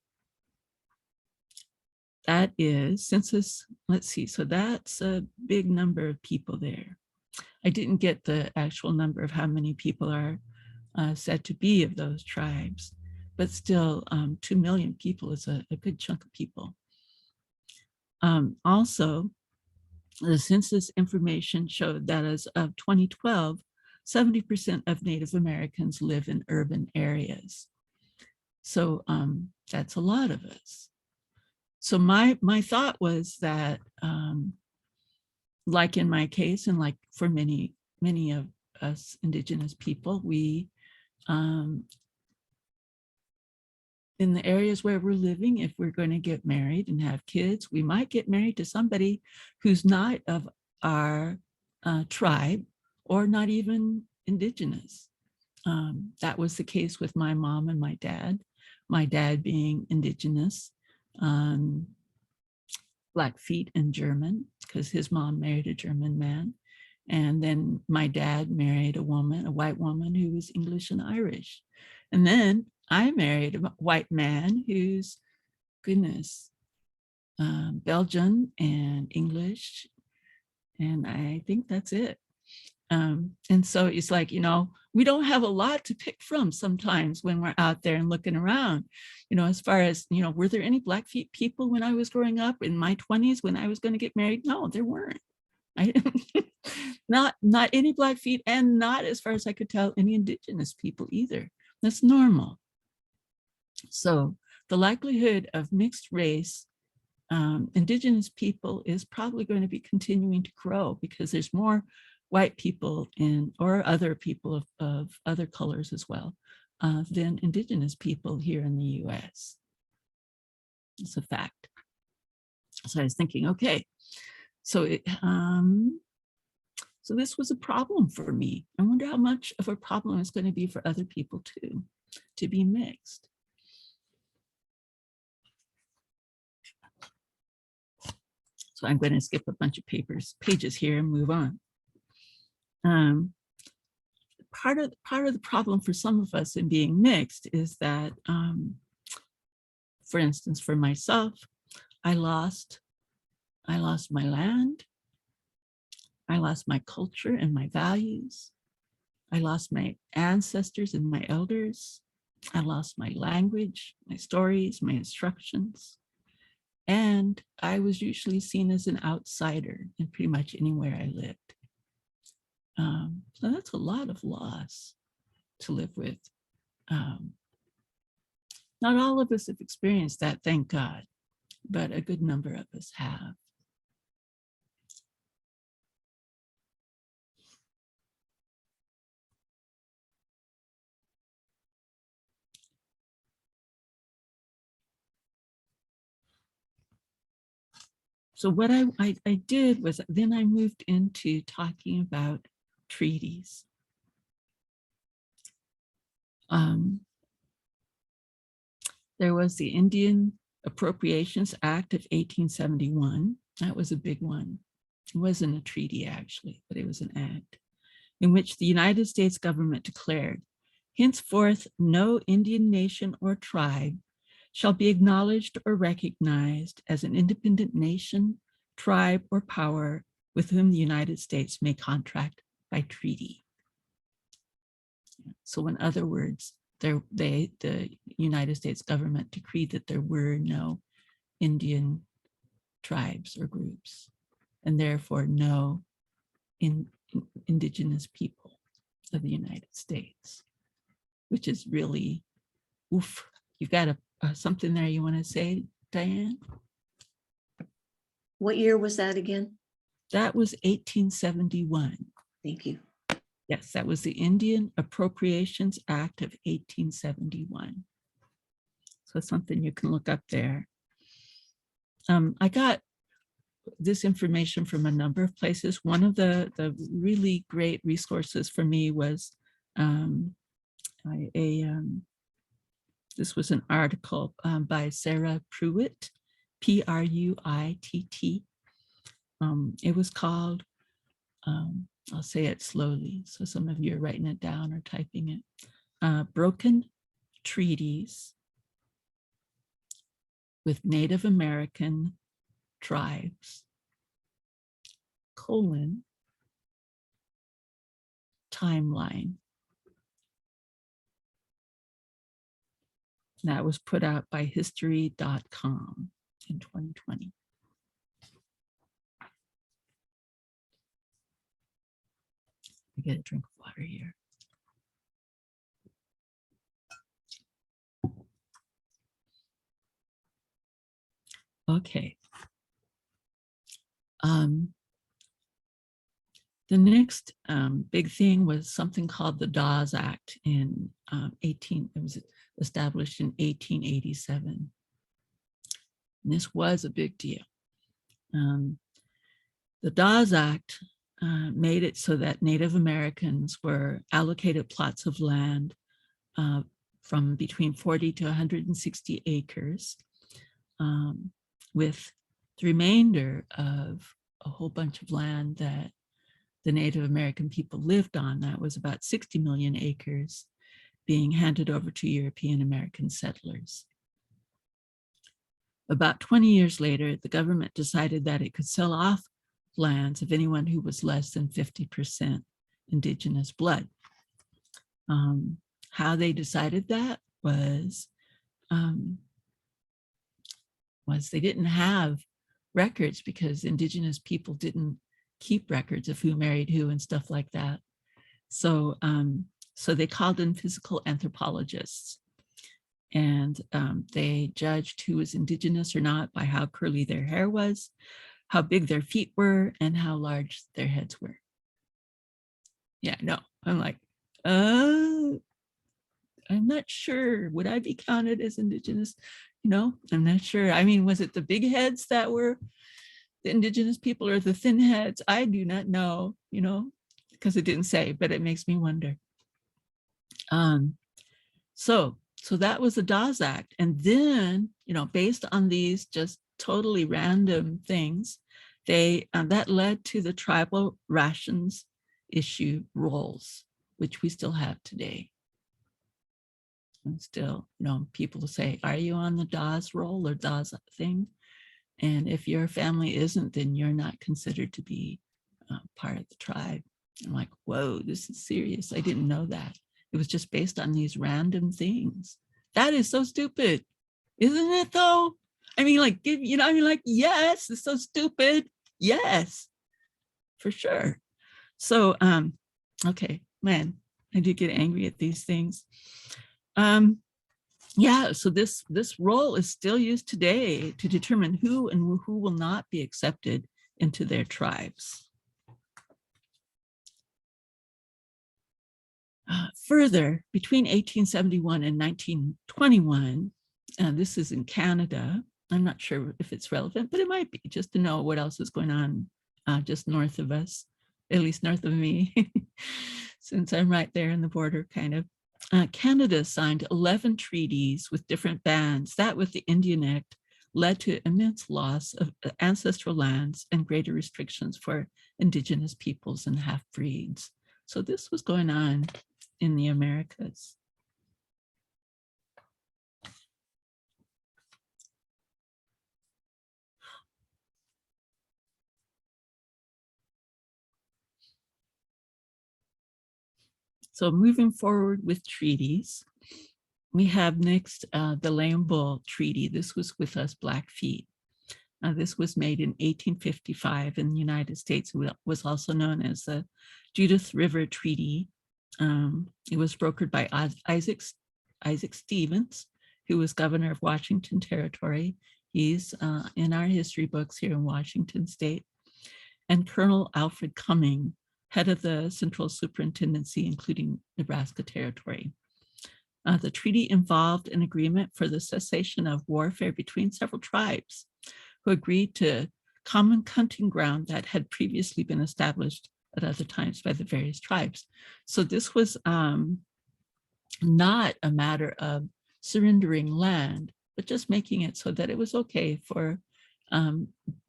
That is census, let's see, so that's a big number of people there. I didn't get the actual number of how many people are said to be of those tribes, but still 2 million people is a good chunk of people. Also, the census information showed that as of 2012, 70% of Native Americans live in urban areas. So that's a lot of us. So my thought was that, like in my case, and like for many of us Indigenous people, we, in the areas where we're living, if we're going to get married and have kids, we might get married to somebody who's not of our tribe or not even Indigenous. That was the case with my mom and my dad being Indigenous, Blackfeet and German, because his mom married a German man. And then my dad married a white woman who was English and Irish. And then I married a white man who's, goodness, Belgian and English. And I think that's it. And so it's like, you know, we don't have a lot to pick from sometimes when we're out there and looking around, you know, as far as, you know, were there any Blackfeet people when I was growing up in my 20s when I was going to get married? No, there weren't. Not any Blackfeet, and not, as far as I could tell, any Indigenous people either. That's normal. So the likelihood of mixed race Indigenous people is probably going to be continuing to grow, because there's more white people or other people of other colors as well than Indigenous people here in the US. It's a fact. So I was thinking, okay, so so this was a problem for me. I wonder how much of a problem it's going to be for other people too, to be mixed. So I'm going to skip a bunch of pages here and move on. Part of the problem for some of us in being mixed is that, for instance, for myself, I lost my land, I lost my culture and my values, I lost my ancestors and my elders, I lost my language, my stories, my instructions, and I was usually seen as an outsider in pretty much anywhere I lived. So that's a lot of loss to live with. Not all of us have experienced that, thank God, but a good number of us have. So what I did was, then I moved into talking about treaties. There was the Indian Appropriations Act of 1871. That was a big one. It wasn't a treaty actually, but it was an act in which the United States government declared Henceforth, no Indian nation or tribe shall be acknowledged or recognized as an independent nation, tribe, or power with whom the United States may contract by treaty. So in other words, the United States government decreed that there were no Indian tribes or groups, and therefore no indigenous people of the United States, which is really, oof. You've got something there you want to say, Diane? What year was that again? That was 1871. Thank you. Yes, that was the Indian Appropriations Act of 1871. So something you can look up there. I got this information from a number of places. One of the really great resources for me was this was an article by Sarah Pruitt, Pruitt. It was called, I'll say it slowly, so some of you are writing it down or typing it. Broken Treaties with Native American Tribes, timeline. That was put out by history.com in 2020. I get a drink of water here. Okay. The next big thing was something called the Dawes Act in it was established in 1887. And this was a big deal. The Dawes Act made it so that Native Americans were allocated plots of land from between 40 to 160 acres, with the remainder of a whole bunch of land that the Native American people lived on, that was about 60 million acres, being handed over to European American settlers. About 20 years later, the government decided that it could sell off lands of anyone who was less than 50% indigenous blood. How they decided that was they didn't have records because indigenous people didn't keep records of who married who and stuff like that. So, so they called in physical anthropologists, and they judged who was indigenous or not by how curly their hair was, how big their feet were, and how large their heads were. Yeah, no, I'm like, I'm not sure. Would I be counted as indigenous? You know, I'm not sure. I mean, was it the big heads that were the indigenous people or the thin heads? I do not know, you know, because it didn't say, but it makes me wonder. So that was the Dawes Act. And then, you know, based on these just totally random things, that led to the tribal rations issue rolls, which we still have today. And still, you know, people say, are you on the Dawes roll or Dawes thing? And if your family isn't, then you're not considered to be part of the tribe. I'm like, whoa, this is serious. I didn't know that. It was just based on these random things. That is so stupid, isn't it though? I mean, like, you know, I mean, like, yes, it's so stupid. Yes, for sure. So, okay, man, I do get angry at these things. Yeah, so this role is still used today to determine who and who will not be accepted into their tribes. Further, between 1871 and 1921, this is in Canada. I'm not sure if it's relevant, but it might be, just to know what else is going on just north of us, at least north of me, since I'm right there in the border, kind of. Canada signed 11 treaties with different bands that, with the Indian Act, led to immense loss of ancestral lands and greater restrictions for Indigenous peoples and half-breeds. So this was going on in the Americas So moving forward with treaties, we have next the Lame Bull Treaty. This was with us Blackfeet. This was made in 1855 in the United States. It was also known as the Judith River Treaty. It was brokered by Isaac Stevens, who was governor of Washington Territory. He's in our history books here in Washington State. And Colonel Alfred Cumming, head of the Central Superintendency, including Nebraska Territory. The treaty involved an agreement for the cessation of warfare between several tribes who agreed to common hunting ground that had previously been established at other times by the various tribes. So this was not a matter of surrendering land, but just making it so that it was okay for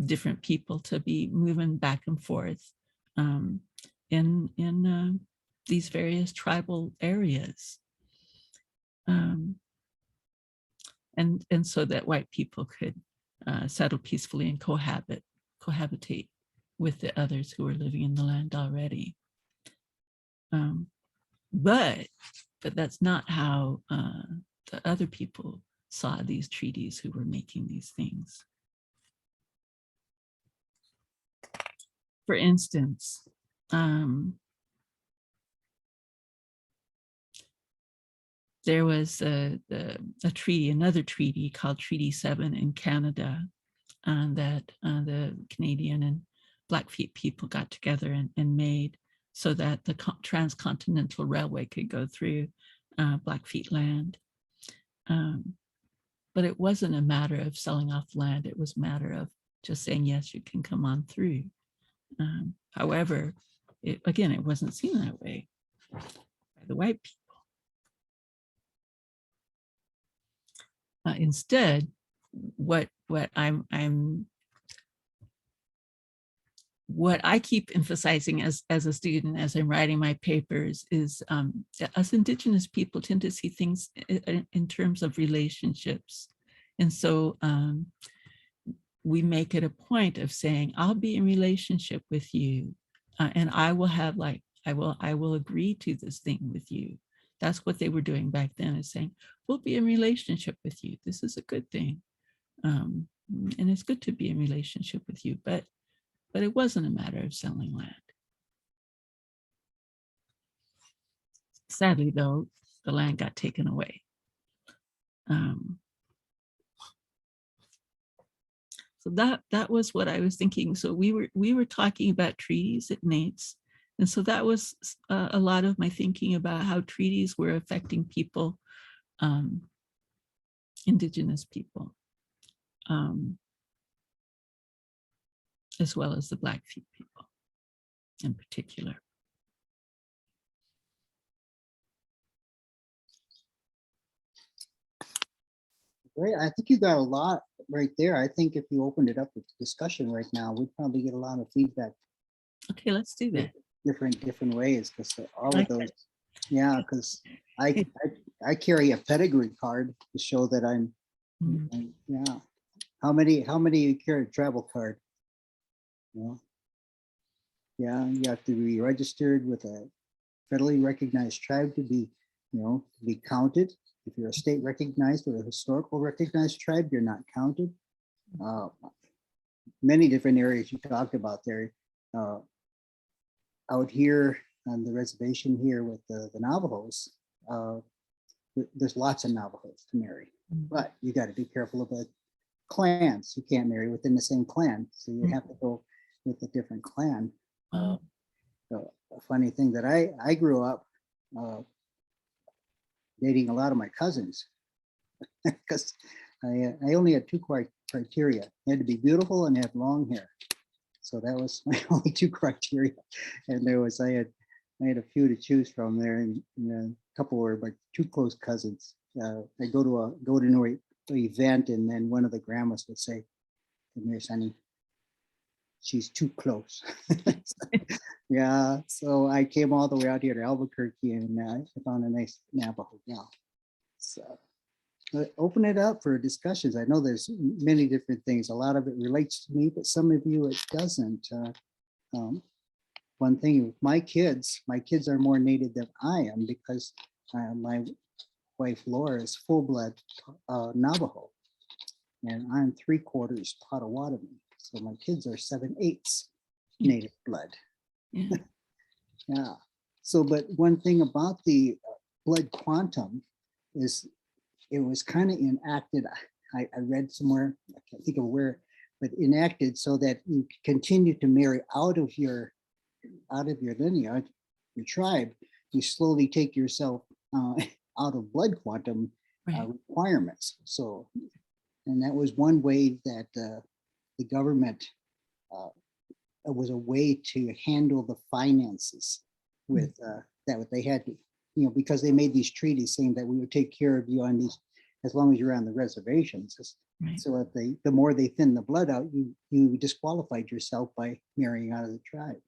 different people to be moving back and forth in these various tribal areas. And so that white people could settle peacefully and cohabitate with the others who were living in the land already. But that's not how the other people saw these treaties who were making these things. For instance, there was another treaty called Treaty 7 in Canada that the Canadian and Blackfeet people got together and made so that the Transcontinental Railway could go through Blackfeet land. But it wasn't a matter of selling off land. It was a matter of just saying, yes, you can come on through. However, it wasn't seen that way by the white people. Instead, what I keep emphasizing as a student, as I'm writing my papers, is us Indigenous people tend to see things in terms of relationships. And so we make it a point of saying, I'll be in relationship with you and I will have I will agree to this thing with you. That's what they were doing back then, is saying, we'll be in relationship with you. This is a good thing. And it's good to be in relationship with you, but it wasn't a matter of selling land. Sadly, though, the land got taken away. So that was what I was thinking. So we were talking about treaties at NAITS. And so that was a lot of my thinking about how treaties were affecting people, Indigenous people, as well as the Blackfeet people in particular. Great. I think you got a lot right there. I think if you opened it up to discussion right now, we'd probably get a lot of feedback. Okay, let's do that. Different ways, because all of those, yeah, because I carry a pedigree card to show that I'm yeah. How many you carry a travel card? Well, yeah, you have to be registered with a federally recognized tribe to be, to be counted. If you're a state recognized or a historical recognized tribe, you're not counted. Many different areas you talked about there. Out here on the reservation here with the Navajos, there's lots of Navajos to marry, but you got to be careful of the clans. You can't marry within the same clan, so you have to go with a different clan. A funny thing that I grew up dating a lot of my cousins because I only had two criteria. I had to be beautiful and have long hair. So that was my only two criteria. And I had a few to choose from there, and a couple were my two close cousins. I go to an event, and then one of the grandmas would say, "Come here, Sonny, she's too close." Yeah, so I came all the way out here to Albuquerque, and I found a nice Navajo gal. So open it up for discussions. I know there's many different things. A lot of it relates to me, but some of you it doesn't. one thing, my kids are more native than I am because my wife Laura is full-blood Navajo, and I'm 3/4 Potawatomi. So my kids are 7/8 native blood. Yeah. Yeah. So, but one thing about the blood quantum is it was kind of enacted. I read somewhere, I can't think of where, but enacted so that you continue to marry out of your lineage, your tribe. You slowly take yourself out of blood quantum Right. requirements. So, and that was one way that the government it was a way to handle the finances with that what they had to, because they made these treaties saying that we would take care of you on these as long as you're on the reservations. Right. So if the more they thin the blood out, you disqualified yourself by marrying out of the tribe.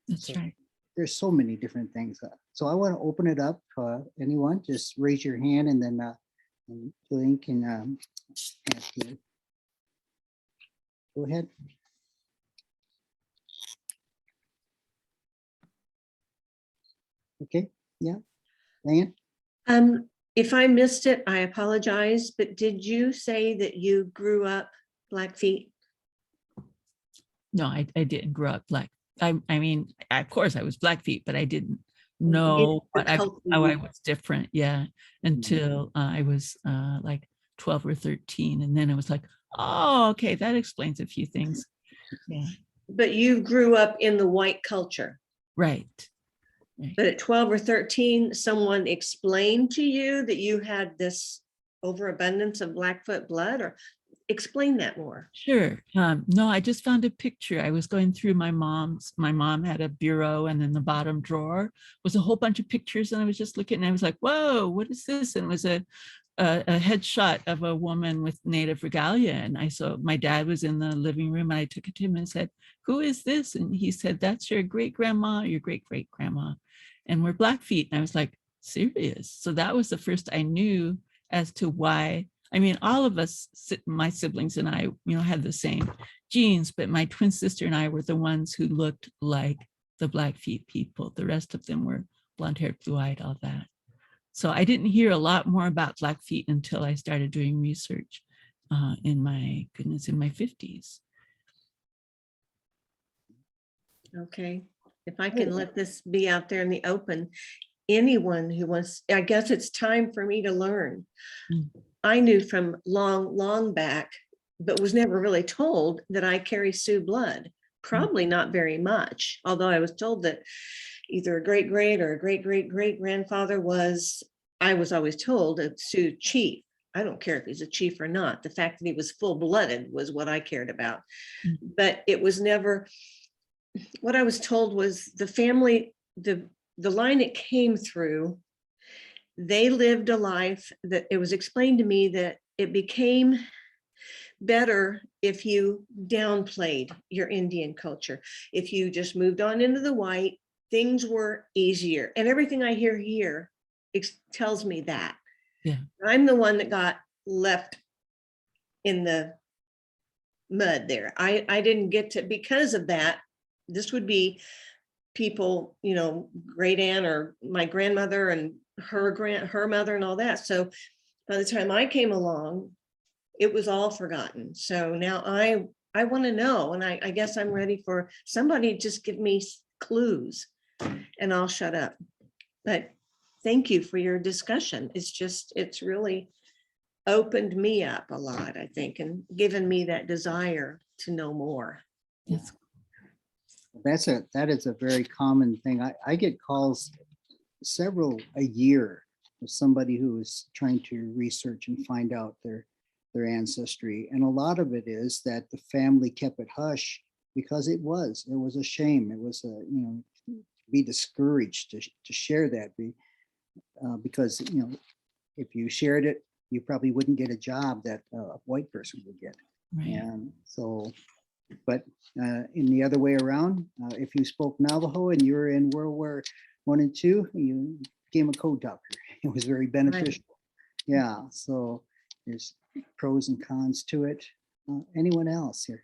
That's So right. there's so many different things. So I want to open it up. Anyone, just raise your hand, and then and Julian can ask you. Go ahead. Okay, yeah, Diane? If I missed it, I apologize, but did you say that you grew up Blackfeet? No, I didn't grow up black. I mean, of course I was Blackfeet, but I didn't know the what how culture. I was different. Yeah, until I was like 12 or 13, and then it was like, oh, okay, that explains a few things. Yeah, But you grew up in the white culture. right. But at 12 or 13, someone explained to you that you had this overabundance of Blackfoot blood, or explain that more. Sure. No, I just found a picture. I was going through my mom had a bureau, and in the bottom drawer was a whole bunch of pictures. And I was just looking, and I was like, whoa, what is this? And it was a headshot of a woman with native regalia. And I saw my dad was in the living room, and I took it to him and said, who is this? And he said, that's your great grandma, your great great grandma. And we're Blackfeet. And I was like, serious? So that was the first I knew as to why. I mean, all of us, my siblings and I, had the same genes, but my twin sister and I were the ones who looked like the Blackfeet people. The rest of them were blonde haired, blue eyed, all that. So I didn't hear a lot more about Blackfeet until I started doing research in my 50s. Okay, if I can let this be out there in the open, anyone who wants, I guess it's time for me to learn. Mm. I knew from long back, but was never really told that I carry Sioux blood. Probably not very much, although I was told that either a great great or a great great great grandfather I was always told, a Sioux chief. I don't care if he's a chief or not. The fact that he was full-blooded was what I cared about. Mm. But it was never, what I was told was the family, the line it came through, they lived a life that it was explained to me that it became better if you downplayed your Indian culture. If you just moved on into the white, things were easier. And everything I hear here tells me that. Yeah. I'm the one that got left in the mud there. I didn't get to, because of that, this would be people, great aunt or my grandmother and her mother and all that. So by the time I came along, it was all forgotten. So now I want to know, and I guess I'm ready for somebody to just give me clues and I'll shut up. But thank you for your discussion. It's really opened me up a lot, I think, and given me that desire to know more. Yes. That is a very common thing. I get calls several a year of somebody who is trying to research and find out their ancestry. And a lot of it is that the family kept it hush because it was a shame. It was be discouraged to share that because if you shared it, you probably wouldn't get a job that a white person would get. Right. And so, but in the other way around, if you spoke Navajo and you were in World War I and II, you became a code doctor. It was very beneficial. Right. Yeah, so there's pros and cons to it. Anyone else here?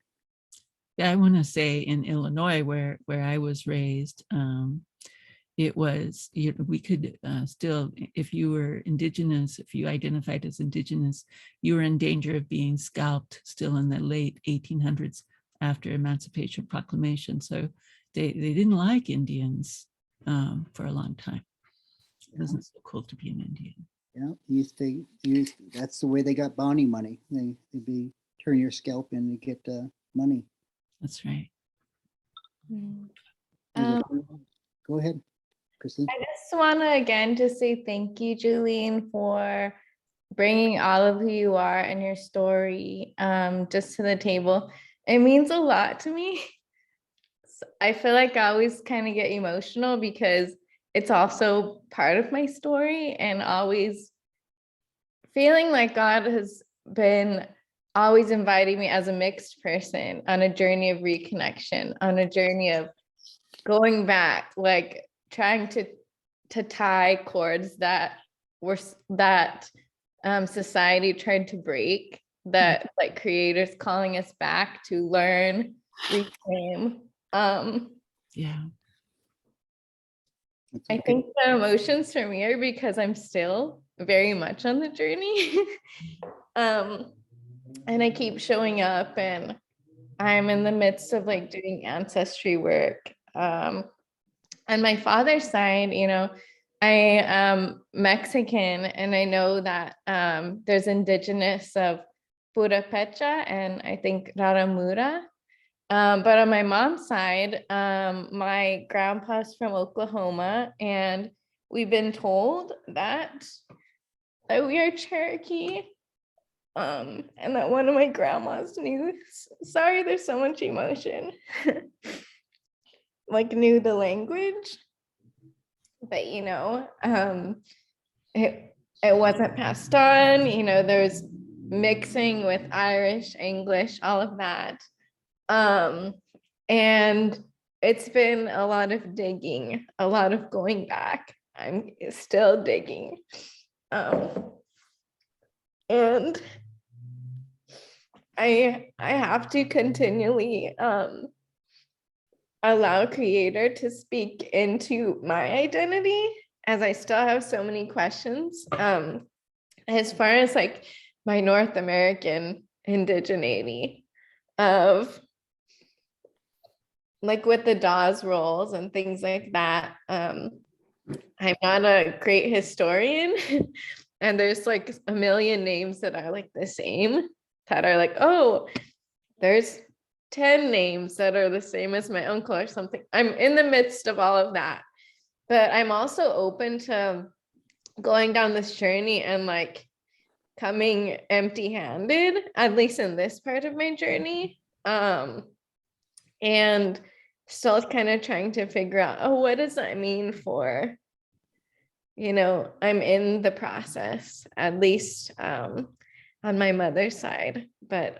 Yeah, I want to say in Illinois, where I was raised, it was, we could still, if you were indigenous, if you identified as indigenous, you were in danger of being scalped still in the late 1800s after Emancipation Proclamation. So they didn't like Indians for a long time. It wasn't so cool to be an Indian. Yeah, that's the way they got bounty money. They'd be turn your scalp in to get money. That's right. Go ahead, Christine. I just want to again just say thank you, Julene, for bringing all of who you are and your story just to the table. It means a lot to me. I feel like I always kind of get emotional because it's also part of my story, and always feeling like God has been always inviting me as a mixed person on a journey of reconnection, on a journey of going back, like trying to tie cords that society tried to break, that like creators calling us back to learn, reclaim. Yeah. I think the emotions for me are because I'm still very much on the journey. And I keep showing up, and I'm in the midst of like doing ancestry work. On my father's side, you know, I am Mexican, and I know that there's indigenous of Purepecha and I think Raramura. But on my mom's side, my grandpa's from Oklahoma, and we've been told that we are Cherokee, and that one of my grandmas knew, sorry, there's so much emotion, like knew the language, but you know, it wasn't passed on, you know, there's mixing with Irish, English, all of that. And it's been a lot of digging, a lot of going back. I'm still digging. And I have to continually allow Creator to speak into my identity, as I still have so many questions. As far as like my North American indigeneity of like with the Dawes rolls and things like that. I'm not a great historian, and there's like a million names that are like the same, that are like, oh, there's 10 names that are the same as my uncle or something. I'm in the midst of all of that, but I'm also open to going down this journey and like coming empty-handed, at least in this part of my journey. And still kind of trying to figure out, oh, what does that mean for, you know, I'm in the process, at least on my mother's side, but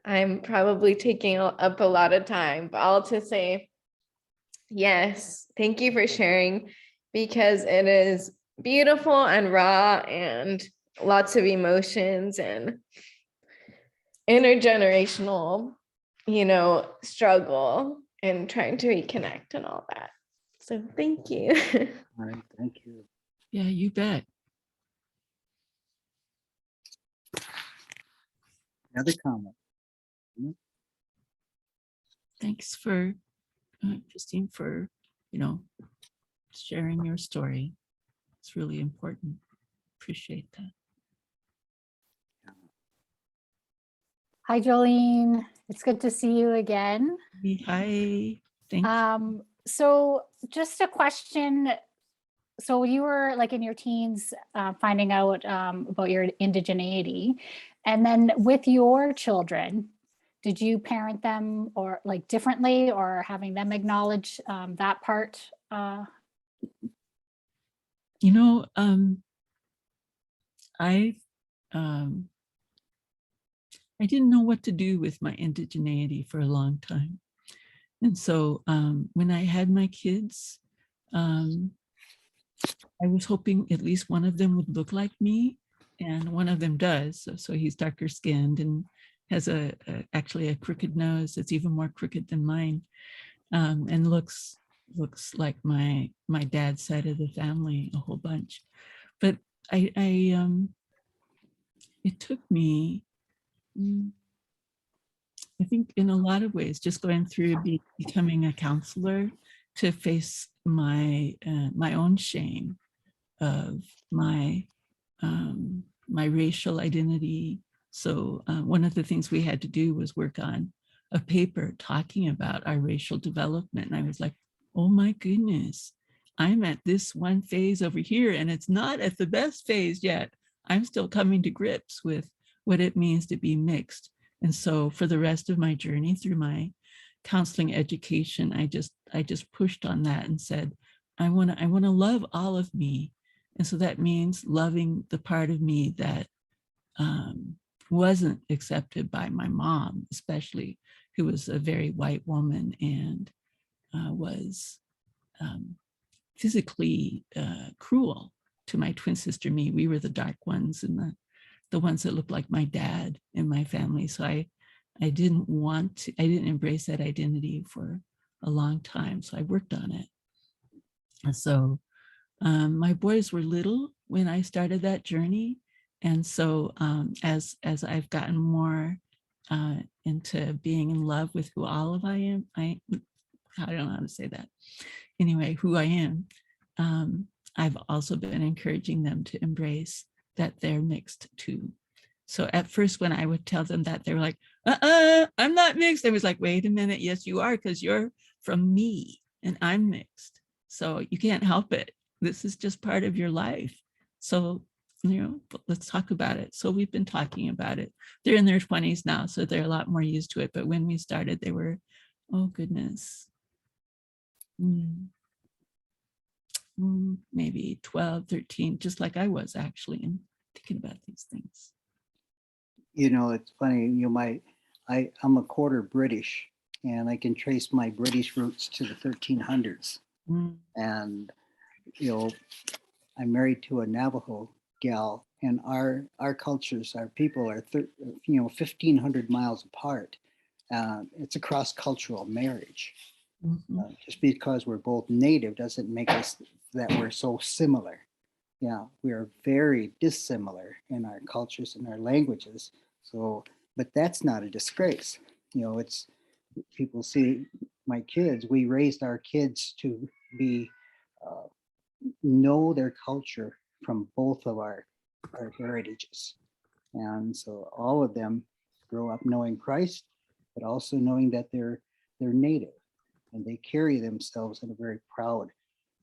I'm probably taking up a lot of time, but all to say, yes, thank you for sharing, because it is beautiful and raw and lots of emotions and intergenerational, you know, struggle and trying to reconnect and all that. So thank you. All right, thank you. Yeah, you bet. Another comment. Thanks for Christine, for, you know, sharing your story. It's really important. Appreciate that. Hi, Jolene. It's good to see you again. Hi. Thank you. So just a question. So you were like in your teens finding out about your indigeneity, and then with your children, did you parent them or like differently, or having them acknowledge that part? You know, I didn't know what to do with my indigeneity for a long time. And so when I had my kids, I was hoping at least one of them would look like me, and one of them does. So he's darker skinned and has actually a crooked nose. It's even more crooked than mine, and looks like my dad's side of the family a whole bunch. But it took me, I think, in a lot of ways, just going through becoming a counselor to face my own shame of my racial identity. So one of the things we had to do was work on a paper talking about our racial development. And I was like, oh my goodness, I'm at this one phase over here and it's not at the best phase yet. I'm still coming to grips with what it means to be mixed. And so for the rest of my journey through my counseling education, I just pushed on that and said, I want to love all of me. And so that means loving the part of me that wasn't accepted by my mom, especially, who was a very white woman and was physically cruel to my twin sister, me. We were the dark ones and the ones that looked like my dad in my family. So I didn't embrace that identity for a long time. So I worked on it. And so my boys were little when I started that journey. And so as I've gotten more into being in love with who all of I am, I don't know how to say that. Anyway, who I am, I've also been encouraging them to embrace that they're mixed too. So at first, when I would tell them that, they were like, I'm not mixed. I was like, wait a minute. Yes, you are, because you're from me and I'm mixed. So you can't help it. This is just part of your life. So, let's talk about it. So we've been talking about it. They're in their 20s now, so they're a lot more used to it. But when we started, they were, oh goodness, maybe 12, 13, just like I was actually, and thinking about these things. It's funny, I'm a quarter British, and I can trace my British roots to the 1300s. And, I'm married to a Navajo gal, and our cultures, our people are 1,500 miles apart. It's a cross-cultural marriage. Just because we're both native doesn't make us that we're so similar. Yeah, we are very dissimilar in our cultures and our languages. So, but that's not a disgrace. It's, people see my kids, we raised our kids to be, know their culture from both of our heritages. And so all of them grow up knowing Christ, but also knowing that they're native, and they carry themselves in a very proud,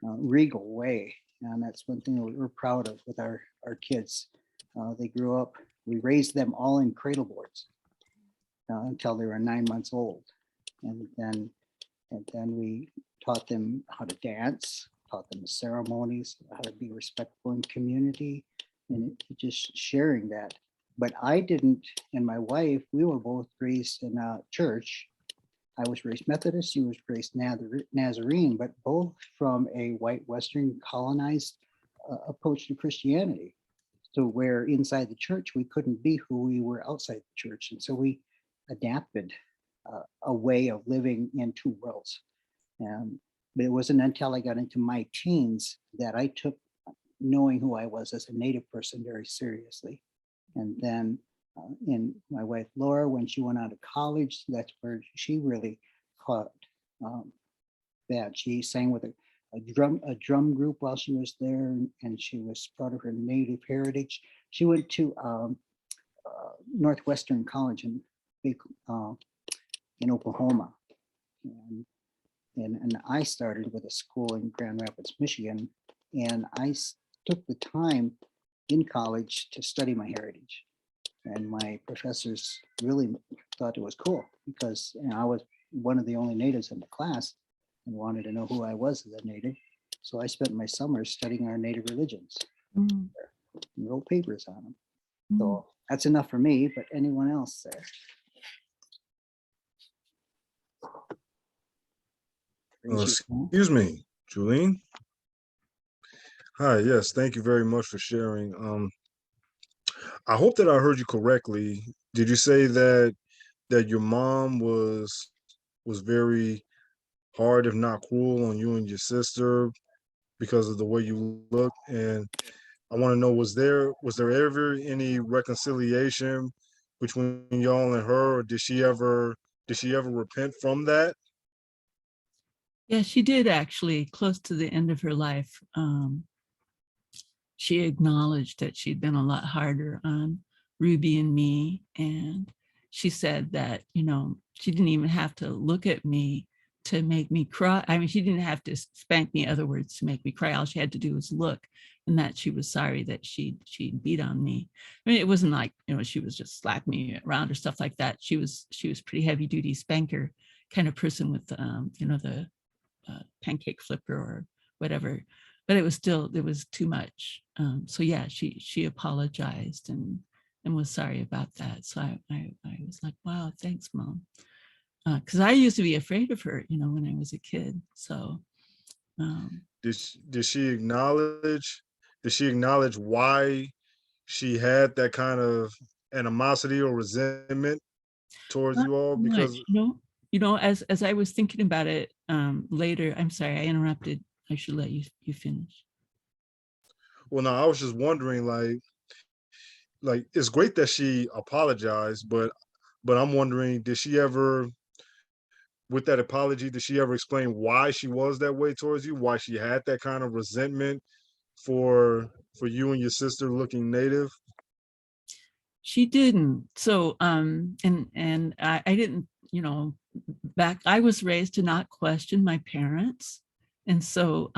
regal way. And that's one thing that we're proud of with our kids. They grew up, we raised them all in cradle boards until they were 9 months old. And then we taught them how to dance, taught them the ceremonies, how to be respectful in community, and just sharing that. But I didn't, and my wife, we were both raised in a church. I was raised Methodist, she was raised Nazarene, but both from a white Western colonized approach to Christianity. So where inside the church, we couldn't be who we were outside the church. And so we adapted a way of living in two worlds. But it wasn't until I got into my teens that I took knowing who I was as a Native person very seriously. And then in my wife Laura, when she went out of college, that's where she really caught that. She sang with a drum group while she was there, and she was proud of her Native heritage. She went to Northwestern College in Oklahoma, and I started with a school in Grand Rapids, Michigan, and I took the time in college to study my heritage. And my professors really thought it was cool because I was one of the only natives in the class and wanted to know who I was as a native. So I spent my summers studying our native religions, and wrote papers on them. So that's enough for me, but anyone else there? Excuse me, Julene. Hi, yes, thank you very much for sharing. I hope that I heard you correctly. did you say that your mom was very hard, if not cruel, on you and your sister because of the way you look? And I want to know, was there ever any reconciliation between y'all and her, or did she ever repent from that? Yeah, she did actually, close to the end of her life. She acknowledged that she'd been a lot harder on Ruby and me. And she said that, you know, she didn't even have to look at me to make me cry. I mean, she didn't have to spank me, other words, to make me cry. All she had to do was look, and that she was sorry that she beat on me. I mean, it wasn't like, you know, she was just slapping me around or stuff like that. She was pretty heavy duty spanker kind of person with, you know, the pancake flipper or whatever, but it was still, it was too much. So yeah, she apologized and was sorry about that. So I was like, wow, thanks, Mom. Because I used to be afraid of her, you know, when I was a kid. So Did she acknowledge why she had that kind of animosity or resentment towards not you all? so much, Because, you know, as I was thinking about it later, I'm sorry, I interrupted. I should let you finish. well, no, I was just wondering, like it's great that she apologized, but I'm wondering, did she ever, with that apology, did she ever explain why she was that way towards you? Why she had that kind of resentment for you and your sister looking Native? She didn't. So and I didn't, you know, I was raised to not question my parents. And so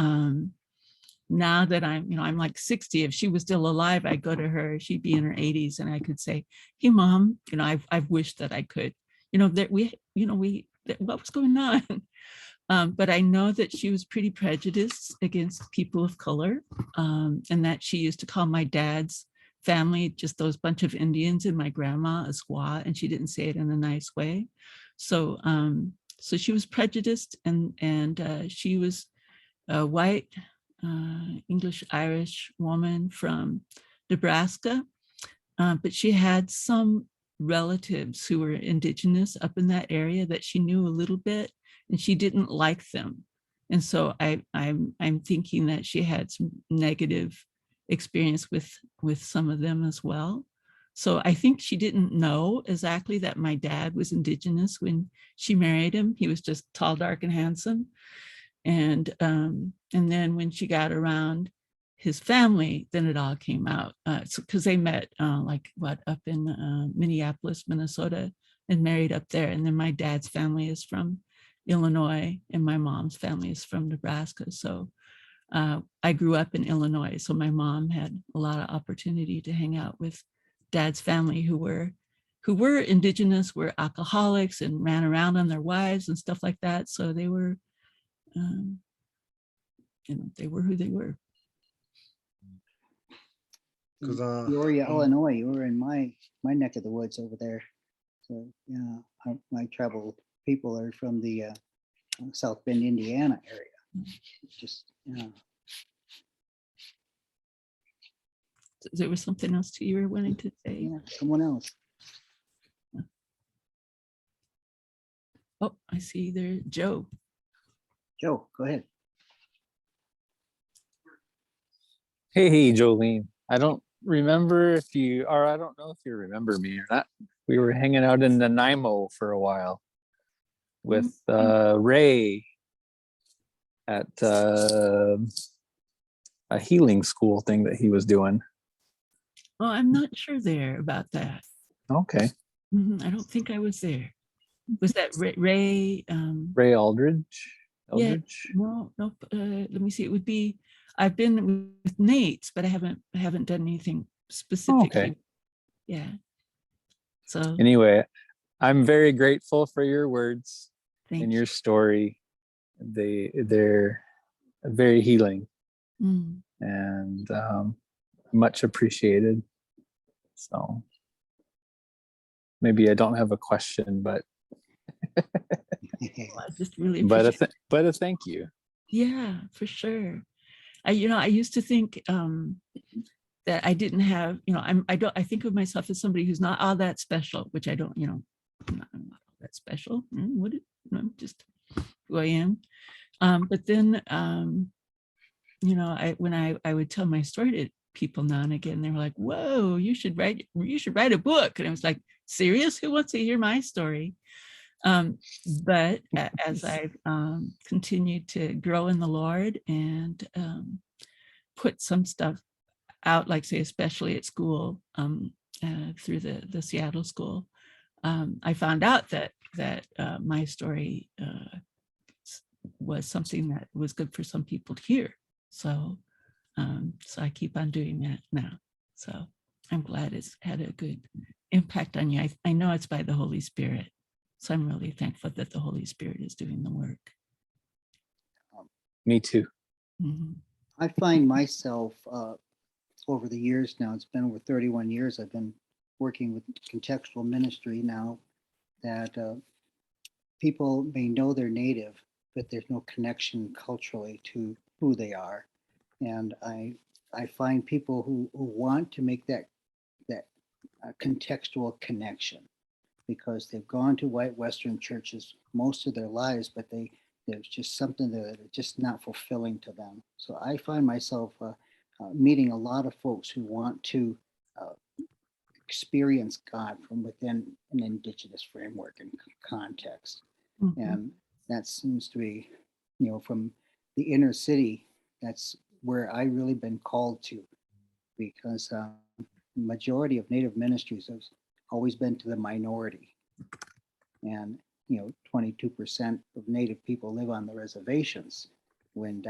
now that I'm, you know, I'm like 60, if she was still alive, I'd go to her, she'd be in her 80s, and I could say, hey, Mom, you know, I've wished that I could, you know, that what was going on? But I know that she was pretty prejudiced against people of color, and that she used to call my dad's family just those bunch of Indians and my grandma a squaw, and she didn't say it in a nice way. So so she was prejudiced, and she was a white English Irish woman from Nebraska, but she had some relatives who were indigenous up in that area that she knew a little bit, and she didn't like them. And so I'm thinking that she had some negative experience with some of them as well. So I think she didn't know exactly that my dad was indigenous when she married him. He was just tall, dark, and handsome. And then when she got around his family, then it all came out. Because they met up in Minneapolis, Minnesota, and married up there. And then my dad's family is from Illinois, and my mom's family is from Nebraska. So I grew up in Illinois, so my mom had a lot of opportunity to hang out with dad's family who were indigenous, were alcoholics, and ran around on their wives and stuff like that. So they were, you know, they were who they were. Peoria, Illinois, you were in my neck of the woods over there. So yeah, my tribal people are from the South Bend, Indiana area. Just yeah. There was something else you were wanting to say. Yeah, someone else. Oh, I see there, Joe. Joe, go ahead. Hey, Jolene. I don't remember if you, or I don't know if you remember me or not. We were hanging out in Nanaimo for a while with Ray at a healing school thing that he was doing. Oh, I'm not sure there about that. Okay. I don't think I was there. Was that Ray? Ray Aldridge? Yeah, no. Let me see. It would be. I've been with Nate's, but I haven't done anything specifically. Okay. Yeah. So anyway, I'm very grateful for your words and your you. story. They're very healing and much appreciated. So maybe I don't have a question, but I just really but a thank you. Yeah, for sure. I used to think that I didn't have, you know, I think of myself as somebody who's not all that special, which I don't, you know, I'm not all that special. I'm just who I am. But then, you know, when I would tell my story to people now and again, they were like, whoa, you should write a book. And I was like, serious? Who wants to hear my story? But as I've continued to grow in the Lord and put some stuff out, like say, especially at school, through the Seattle school, I found out that my story was something that was good for some people to hear. So I keep on doing that now. So I'm glad it's had a good impact on you. I know it's by the Holy Spirit. So I'm really thankful that the Holy Spirit is doing the work. Me too. Mhm. I find myself over the years now, it's been over 31 years, I've been working with contextual ministry now, that people may know they're Native, but there's no connection culturally to who they are. And I find people who want to make that contextual connection, because they've gone to white Western churches most of their lives, but there's just something that are just not fulfilling to them. So I find myself meeting a lot of folks who want to experience God from within an Indigenous framework and context. Mhm. And that seems to be, you know, from the inner city, that's where I really been called to, because the majority of Native ministries has always been to the minority. And, you know, 22% of Native people live on the reservations, when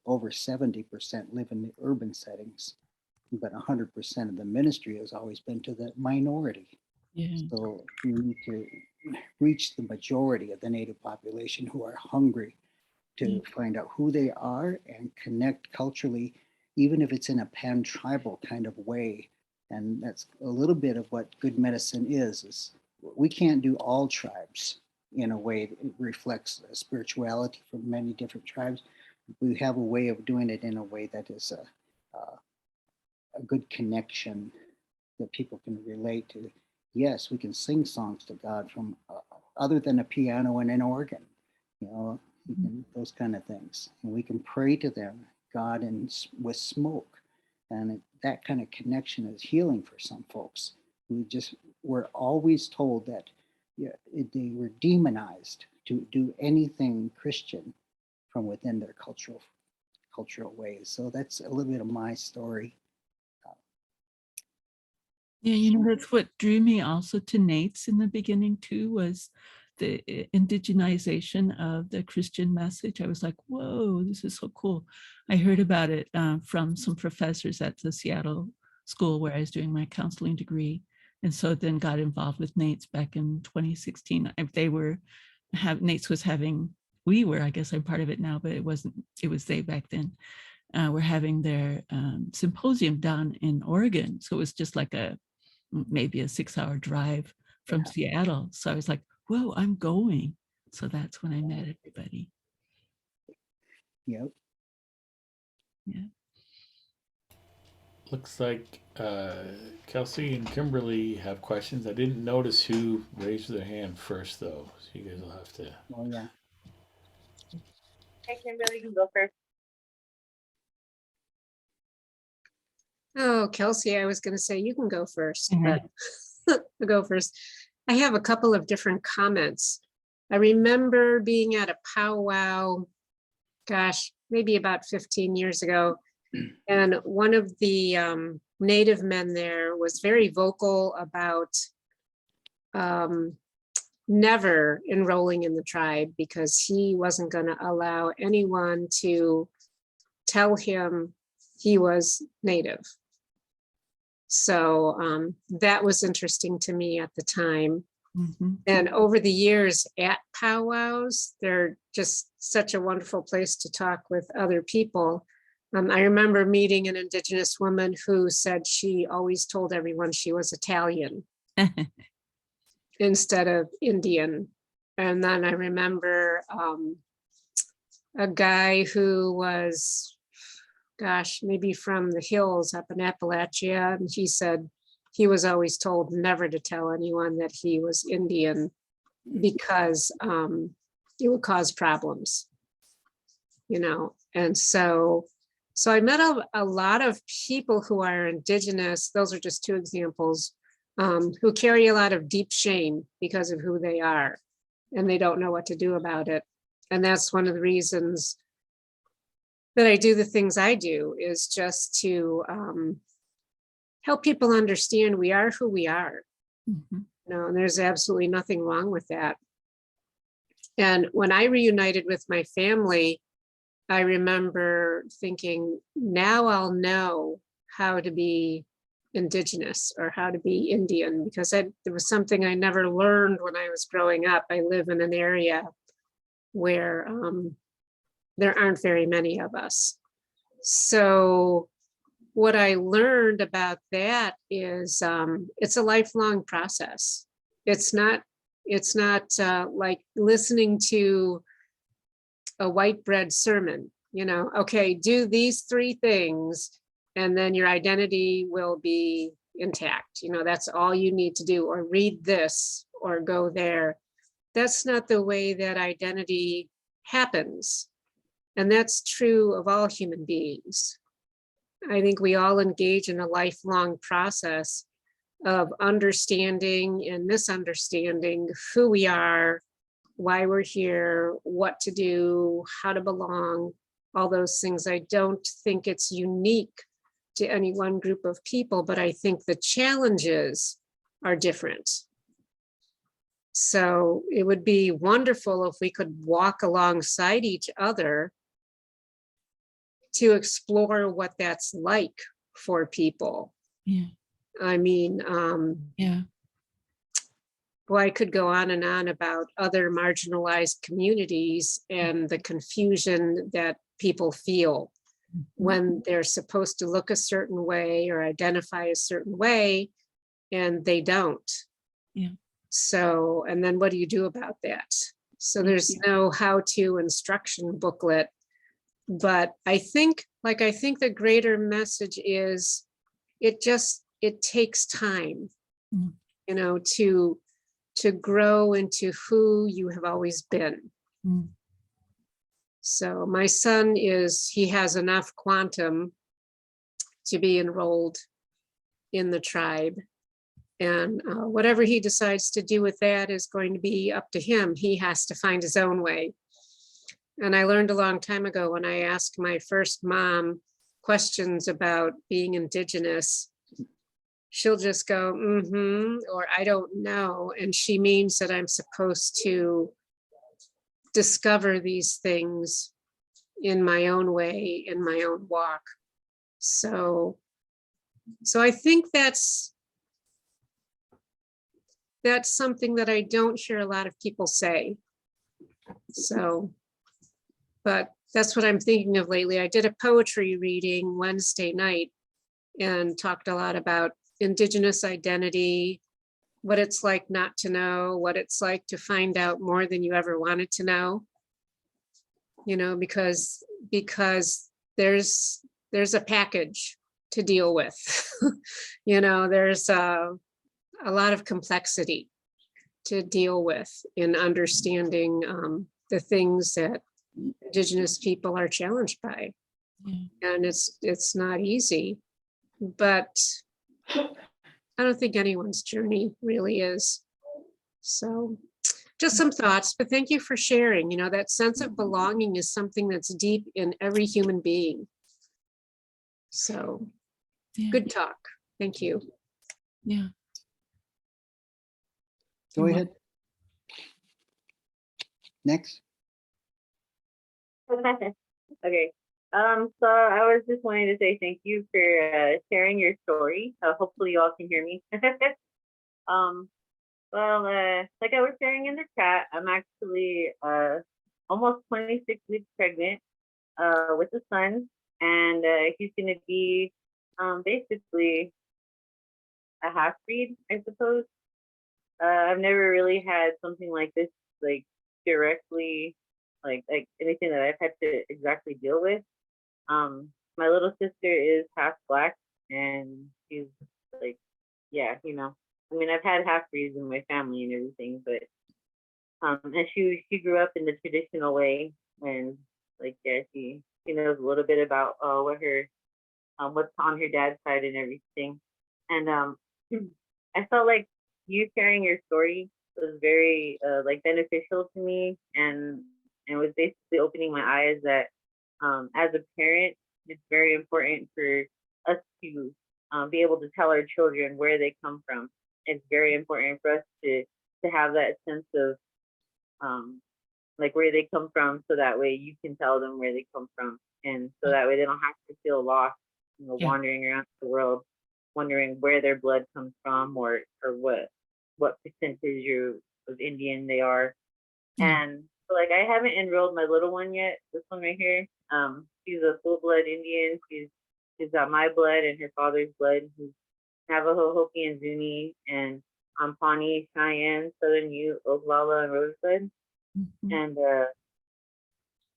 over 70% live in the urban settings. But 100% of the ministry has always been to the minority. Yeah. So we need to reach the majority of the Native population who are hungry to find out who they are and connect culturally, even if it's in a pan-tribal kind of way. And that's a little bit of what good medicine is we can't do all tribes in a way that reflects spirituality from many different tribes. We have a way of doing it in a way that is a good connection that people can relate to. Yes, we can sing songs to God from other than a piano and an organ, you know, those kind of things. And we can pray to them, God, and with smoke. And that kind of connection is healing for some folks. We're always told that they were demonized to do anything Christian from within their cultural ways. So that's a little bit of my story. Yeah, you know, that's what drew me also to Nate's in the beginning too, was the indigenization of the Christian message. I was like, whoa, this is so cool. I heard about it from some professors at the Seattle school where I was doing my counseling degree. And so then got involved with Nate's back in 2016. Nate's was having, I guess I'm part of it now, but it was they back then, were having their symposium down in Oregon. So it was just like maybe a 6-hour drive from Seattle. So I was like, whoa, I'm going. So that's when I met everybody. Yep. Yeah. Looks like Kelsey and Kimberly have questions. I didn't notice who raised their hand first, though. So you guys will have to. Oh, yeah. Hey, Kimberly, you can go first. Oh, Kelsey, I was going to say you can go first, Mhm. but I'll go first. I have a couple of different comments. I remember being at a powwow, gosh, maybe about 15 years ago. And one of the Native men there was very vocal about never enrolling in the tribe, because he wasn't going to allow anyone to tell him he was Native. So that was interesting to me at the time. Mm-hmm. And over the years at powwows, they're just such a wonderful place to talk with other people. I remember meeting an Indigenous woman who said she always told everyone she was Italian instead of Indian. And then I remember a guy who was, gosh, maybe from the hills up in Appalachia. And he said he was always told never to tell anyone that he was Indian because it would cause problems, you know. And so I met a lot of people who are indigenous. Those are just two examples, who carry a lot of deep shame because of who they are, and they don't know what to do about it. And that's one of the reasons that I do the things I do, is just to help people understand we are who we are. Mhm. You know, and there's absolutely nothing wrong with that. And when I reunited with my family, I remember thinking, now I'll know how to be indigenous or how to be Indian, because there was something I never learned when I was growing up. I live in an area where there aren't very many of us. So what I learned about that is it's a lifelong process. It's not like listening to a white bread sermon, you know, okay, do these 3 things and then your identity will be intact. You know, that's all you need to do, or read this or go there. That's not the way that identity happens. And that's true of all human beings. I think we all engage in a lifelong process of understanding and misunderstanding who we are, why we're here, what to do, how to belong, all those things. I don't think it's unique to any one group of people, but I think the challenges are different. So it would be wonderful if we could walk alongside each other to explore what that's like for people. Yeah. I mean, Yeah. well, I could go on and on about other marginalized communities and the confusion that people feel when they're supposed to look a certain way or identify a certain way, and they don't. Yeah. So, and then what do you do about that? So there's no how-to instruction booklet, but I think the greater message is it takes time, you know, to grow into who you have always been. Mm. So my son he has enough quantum to be enrolled in the tribe. And whatever he decides to do with that is going to be up to him. He has to find his own way. And I learned a long time ago when I asked my first mom questions about being indigenous, she'll just go, or I don't know. And she means that I'm supposed to discover these things in my own way, in my own walk. So I think that's something that I don't hear a lot of people say. So, but that's what I'm thinking of lately. I did a poetry reading Wednesday night and talked a lot about Indigenous identity, what it's like not to know, what it's like to find out more than you ever wanted to know. You know, because there's a package to deal with. You know, there's a lot of complexity to deal with in understanding the things that Indigenous people are challenged by. And it's not easy, but I don't think anyone's journey really is. So just some thoughts, but thank you for sharing. You know, that sense of belonging is something that's deep in every human being. So good talk. Thank you. Yeah. Go ahead. Next. Okay. So I was just wanting to say thank you for sharing your story. Hopefully you all can hear me. Well, like I was sharing in the chat, I'm actually almost 26 weeks pregnant with a son, and he's going to be basically a half breed, I suppose. I've never really had something like this, like directly, like anything that I've had to exactly deal with. my little sister is half black, and she's like, yeah, you know, I mean, I've had half breeds in my family and everything, but and she grew up in the traditional way, and like, yeah, she knows a little bit about what her what's on her dad's side and everything. And I felt like you sharing your story was very like beneficial to me, and was basically opening my eyes that as a parent, it's very important for us to be able to tell our children where they come from. It's very important for us to have that sense of like where they come from, so that way you can tell them where they come from, and so that way they don't have to feel lost, you know, Yeah. wandering around the world, wondering where their blood comes from, or what percentage of Indian they are. Yeah. And so, like, I haven't enrolled my little one yet. This one right here. She's a full blood Indian. She's got my blood and her father's blood. He's Navajo, Hopi, and Zuni, and I'm Pawnee, Cheyenne, Southern Ute, Oglala, and Rosebud. Mhm. And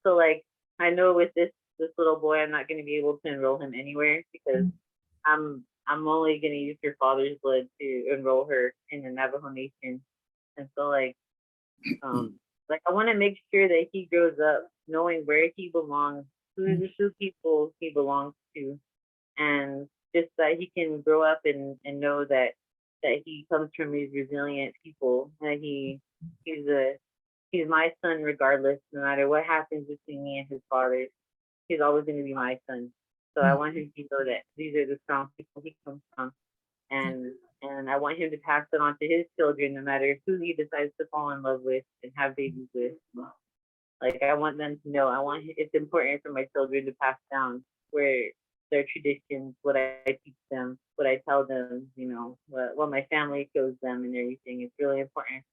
so, like, I know with this little boy, I'm not going to be able to enroll him anywhere, because I'm only going to use her father's blood to enroll her in the Navajo Nation. And so, like I want to make sure that he grows up knowing where he belongs, who people he belongs to, and just that he can grow up and know that he comes from these resilient people, that he's my son regardless, no matter what happens between me and his father. He's always going to be my son. So I want him to know that these are the strong people he comes from, and I want him to pass it on to his children, no matter who he decides to fall in love with and have babies with. Like, I want them to know. It's important for my children to pass down where their traditions, what I teach them, what I tell them, you know, what my family shows them and everything. It's really important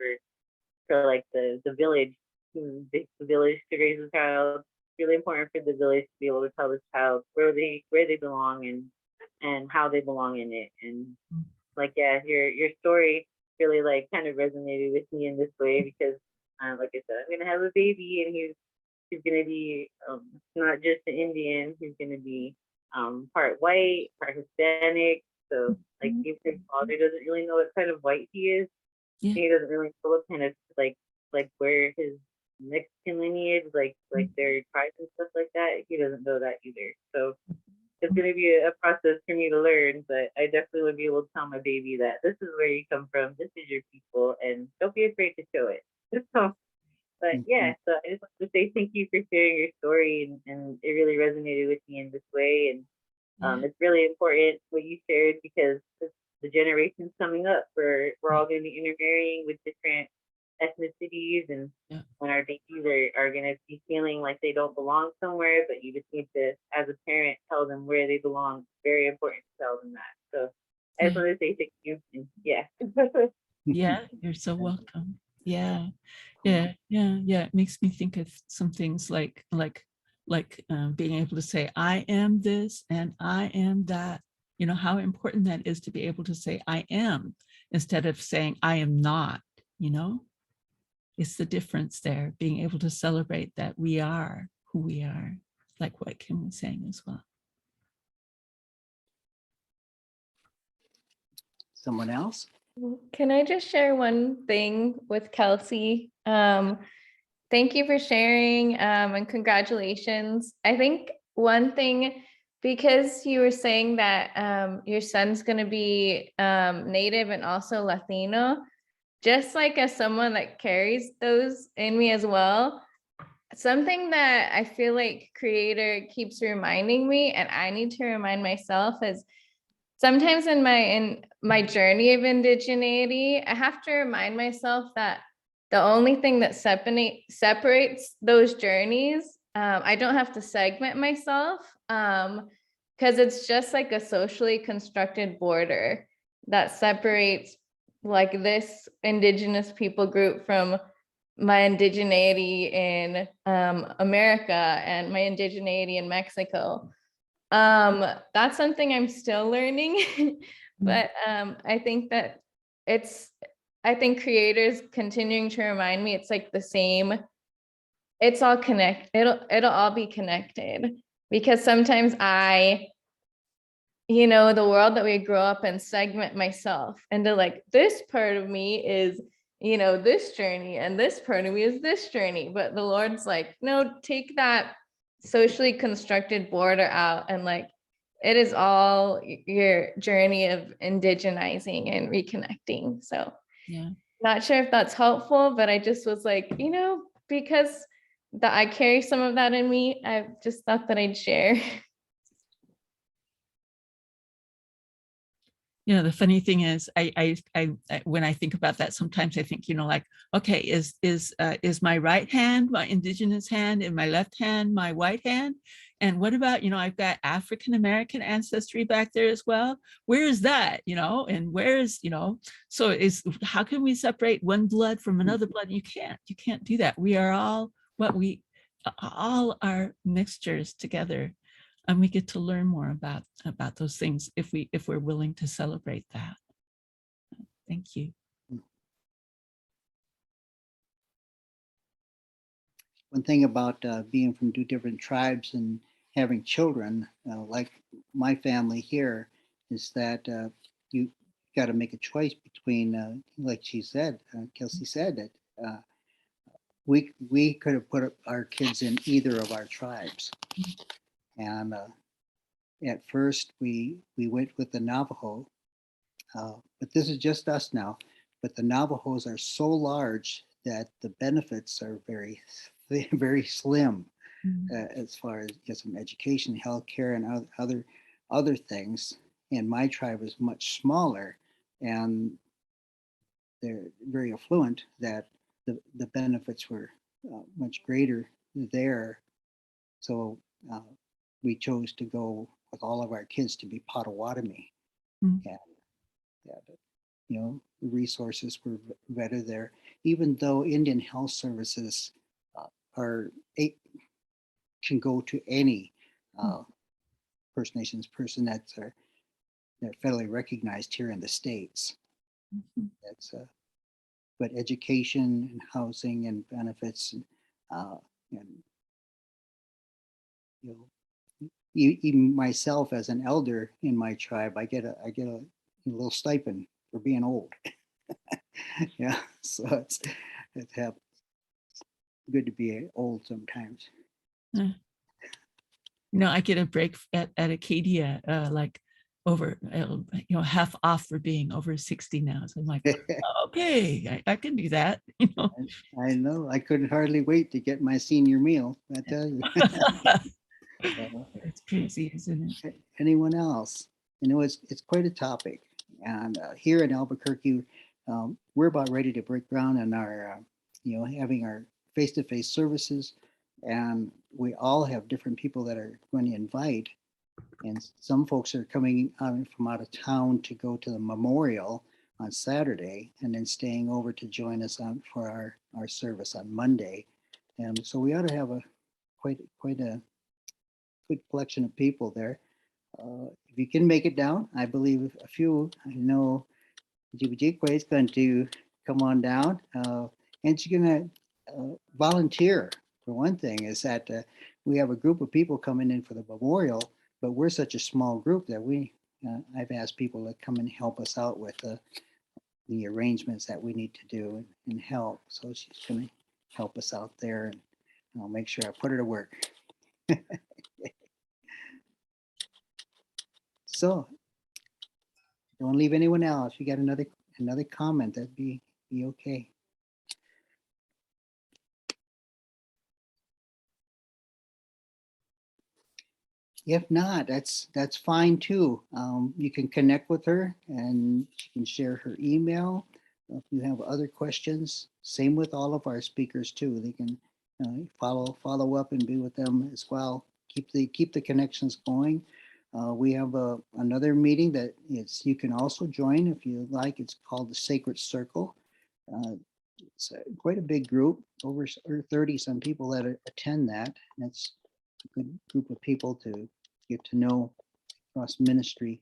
for like the village, the village to raise a child. It's really important for the village to be able to tell the child where they belong and how they belong in it. And like, yeah, your story really like kind of resonated with me in this way, because like I said, I'm gonna have a baby, and he's gonna be not just an Indian. He's gonna be part white, part Hispanic. So like, if his father doesn't really know what kind of white he is, Yeah. he doesn't really know what kind of like where his Mexican lineage, like their tribes and stuff like that. He doesn't know that either. So it's going to be a process for me to learn, but I definitely would be able to tell my baby that this is where you come from, this is your people, and don't be afraid to show it. So, but yeah, so I just want to say thank you for sharing your story, and it really resonated with me in this way. And it's really important what you shared, because the generations coming up, we're all going to be intermarrying with different ethnicities, and when our babies are going to be feeling like they don't belong somewhere, but you just need to, as a parent, tell them where they belong. It's very important to tell them that. So I just want to say thank you. And yeah. Yeah, you're so welcome. Yeah. It makes me think of some things like being able to say, I am this and I am that. You know, how important that is to be able to say I am instead of saying I am not, you know? It's the difference there, being able to celebrate that we are who we are, like what Kim was saying as well. Someone else? Can I just share one thing with Kelsey? Thank you for sharing, and congratulations. I think one thing, because you were saying that your son's going to be Native and also Latino, just like as someone that carries those in me as well, something that I feel like Creator keeps reminding me, and I need to remind myself, is sometimes in my journey of indigeneity, I have to remind myself that the only thing that separates those journeys, I don't have to segment myself, because it's just like a socially constructed border that separates like this indigenous people group from my indigeneity in America and my indigeneity in Mexico. That's something I'm still learning, but I think that I think Creator's continuing to remind me it's like the same, it's all it'll all be connected. because sometimes the world that we grow up in, segment myself into like, this part of me is, this journey, and this part of me is this journey. But the Lord's like, no, take that socially constructed border out, and like, it is all your journey of indigenizing and reconnecting. So Yeah. not sure if that's helpful, but I just was like, because that I carry some of that in me, I just thought that I'd share. The funny thing is, I when I think about that, sometimes I think, like, okay, is my right hand my indigenous hand, and my left hand my white hand? And what about, I've got African American ancestry back there as well. Where is that? And where is, so how can we separate one blood from another blood? You can't do that. We are all all are mixtures together. And we get to learn more about those things if we're willing to celebrate that. Thank you. One thing about being from two different tribes and having children, like my family here, is that you got to make a choice between, like she said, Kelsey said, that we could have put our kids in either of our tribes. And at first we went with the Navajo, but this is just us now. But the Navajos are so large that the benefits are very, very slim as far as get some education, healthcare, and other things. And my tribe is much smaller, and they're very affluent. That the benefits were much greater there. So we chose to go with all of our kids to be Potawatomi. And the resources were better there, even though Indian Health Services can go to any First Nations person that's federally recognized here in the States. That's but education and housing and benefits, and even myself as an elder in my tribe, I get a little stipend for being old. Yeah, so it's good to be old sometimes. I get a break at Acadia, like over, half off for being over 60 now. So I'm like, okay, I can do that. I know. I couldn't hardly wait to get my senior meal, I tell you. It's crazy, isn't it? Anyone else? It's quite a topic. And here in Albuquerque, we're about ready to break ground on our, having our face-to-face services. And we all have different people that are going to invite. And some folks are coming from out of town to go to the memorial on Saturday, and then staying over to join us for our service on Monday. And so we ought to have quite a good collection of people there. If you can make it down, I believe a few, I know Jibijikwe is going to come on down, and she's going to volunteer. For one thing, is that we have a group of people coming in for the memorial, but we're such a small group that I've asked people to come and help us out with the arrangements that we need to do and help. So she's going to help us out there, and I'll make sure I put her to work. So don't leave anyone out. If you got another comment, that'd be okay. If not, that's fine too. You can connect with her, and she can share her email. If you have other questions, same with all of our speakers too. They can follow up and be with them as well. Keep the connections going. We have another meeting that you can also join if you like. It's called the Sacred Circle. It's quite a big group, over 30 some people that attend that. And it's a good group of people to get to know across ministry,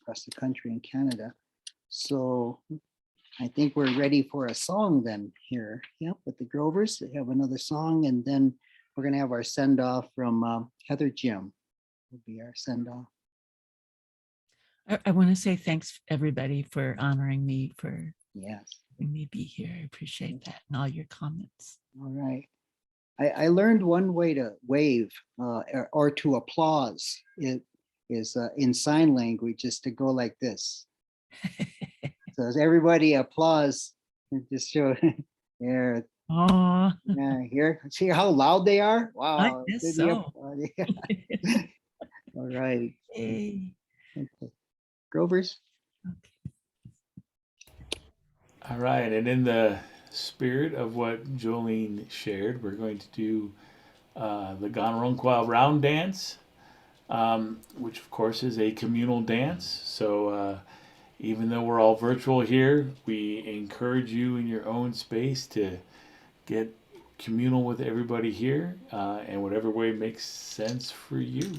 across the country and Canada. So I think we're ready for a song then here. Yep, with the Grovers, they have another song, and then we're gonna have our send off from Heather Jim. Will be our send off. I want to say thanks everybody for honoring me, for Yes. letting me be here. I appreciate that and all your comments. All right. I learned one way to wave or to applause. It is in sign language, is to go like this. So as everybody applause, and just show there. Oh, Yeah, here. See how loud they are? Wow. guess good so. applaud. Yeah. All right. Yay. Okay. Grovers. All right, and in the spirit of what Jolene shared, we're going to do the Ganaronqua round dance, which of course is a communal dance. So even though we're all virtual here, we encourage you in your own space to get communal with everybody here in whatever way makes sense for you.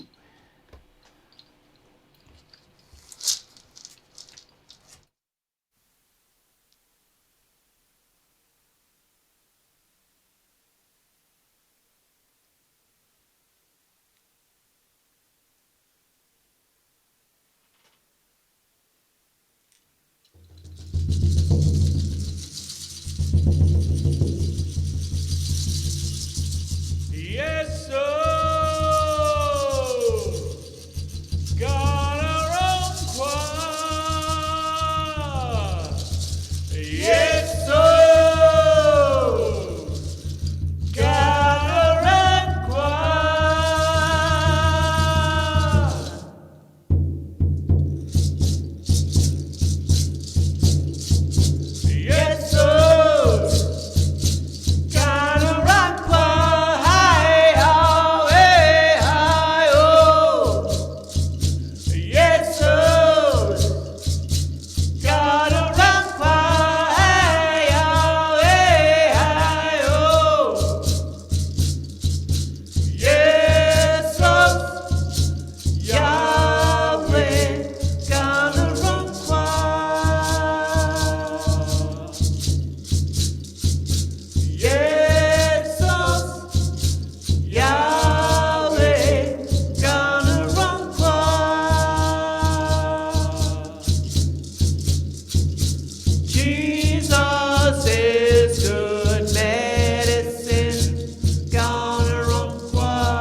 Yes, sir. Ganaronqua. Yes, sir. Ganaronqua. Yes, sir. Ganaronqua. Yes, sir. Gotta rock fire, yes, sir. Yahweh, gotta rock fire. Yes, sir. Yahweh, gonna run far. Jesus is good medicine, gonna run far.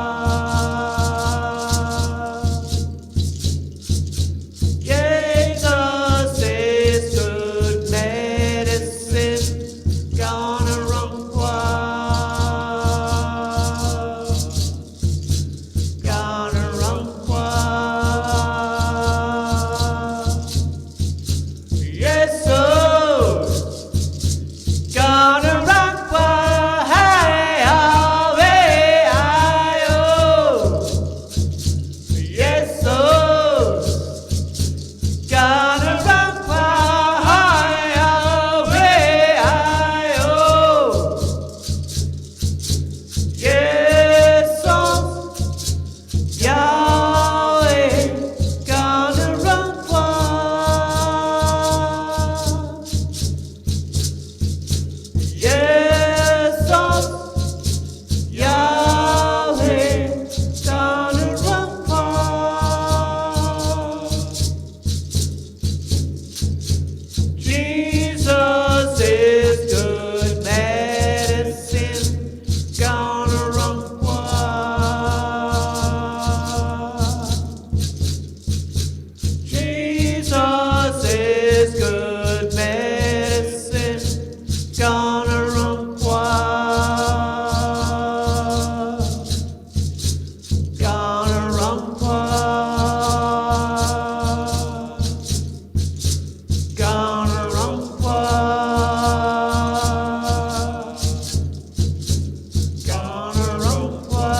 Jesus is good medicine, gonna run far. Gonna run far. Yes, sir. Gonna run far. Yes, sir. Gonna run far. Yes, sir. Yahweh, gonna run far. Yes, sir. Yahweh, gonna run far. Jesus is good medicine, gonna run far. Jesus is good medicine, gonna run far. Gonna run far. Gonna run far. Gonna run far.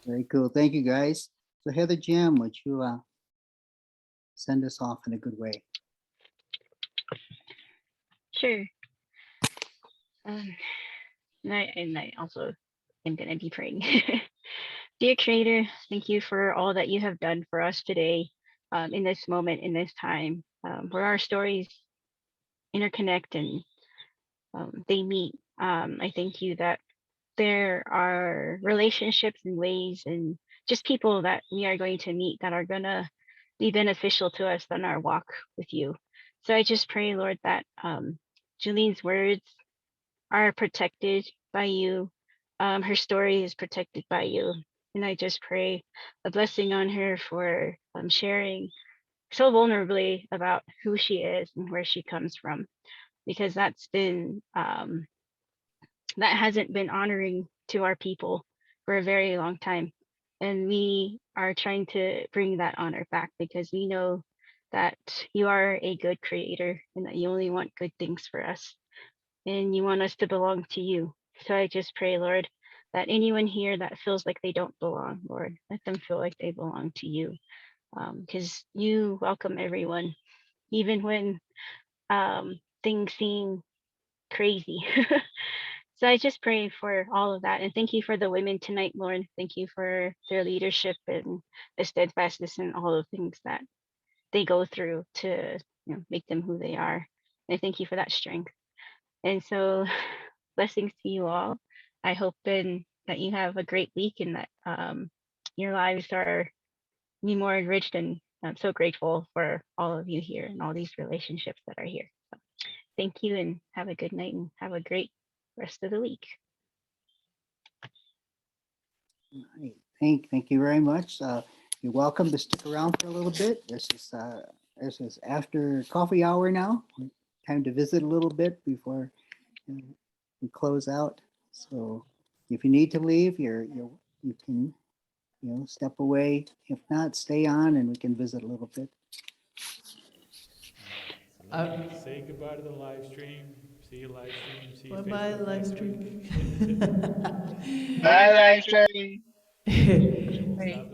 Very cool. Thank you, guys. So Heather Jim, would you send us off in a good way? Sure. And I also am gonna be praying. Dear Creator, thank you for all that you have done for us today. in this moment, in this time, where our stories interconnect and they meet. I thank you that there are relationships and ways and just people that we are going to meet that are going to be beneficial to us on our walk with you. So I just pray, Lord, that Julene's words are protected by you. Her story is protected by you. And I just pray a blessing on her for sharing so vulnerably about who she is and where she comes from, because that's been that hasn't been honoring to our people for a very long time. And we are trying to bring that honor back because we know that you are a good creator and that you only want good things for us and you want us to belong to you. So I just pray, Lord, that anyone here that feels like they don't belong, Lord, let them feel like they belong to you, because you welcome everyone, even when things seem crazy. So I just pray for all of that. And thank you for the women tonight, Lord. Thank you for their leadership and the steadfastness and all the things that they go through to make them who they are. And I thank you for that strength. And so blessings to you all. I hope that you have a great week and that your lives are be more enriched. And I'm so grateful for all of you here and all these relationships that are here. So thank you and have a good night and have a great rest of the week. All right. Thank you very much. You're welcome to stick around for a little bit. This is after coffee hour now. Time to visit a little bit before we close out. So if you need to leave, you can step away. If not, stay on and we can visit a little bit. Say goodbye to the live stream. See you live stream. See you Bye-bye, Facebook live next stream. week. Bye, live stream. Right.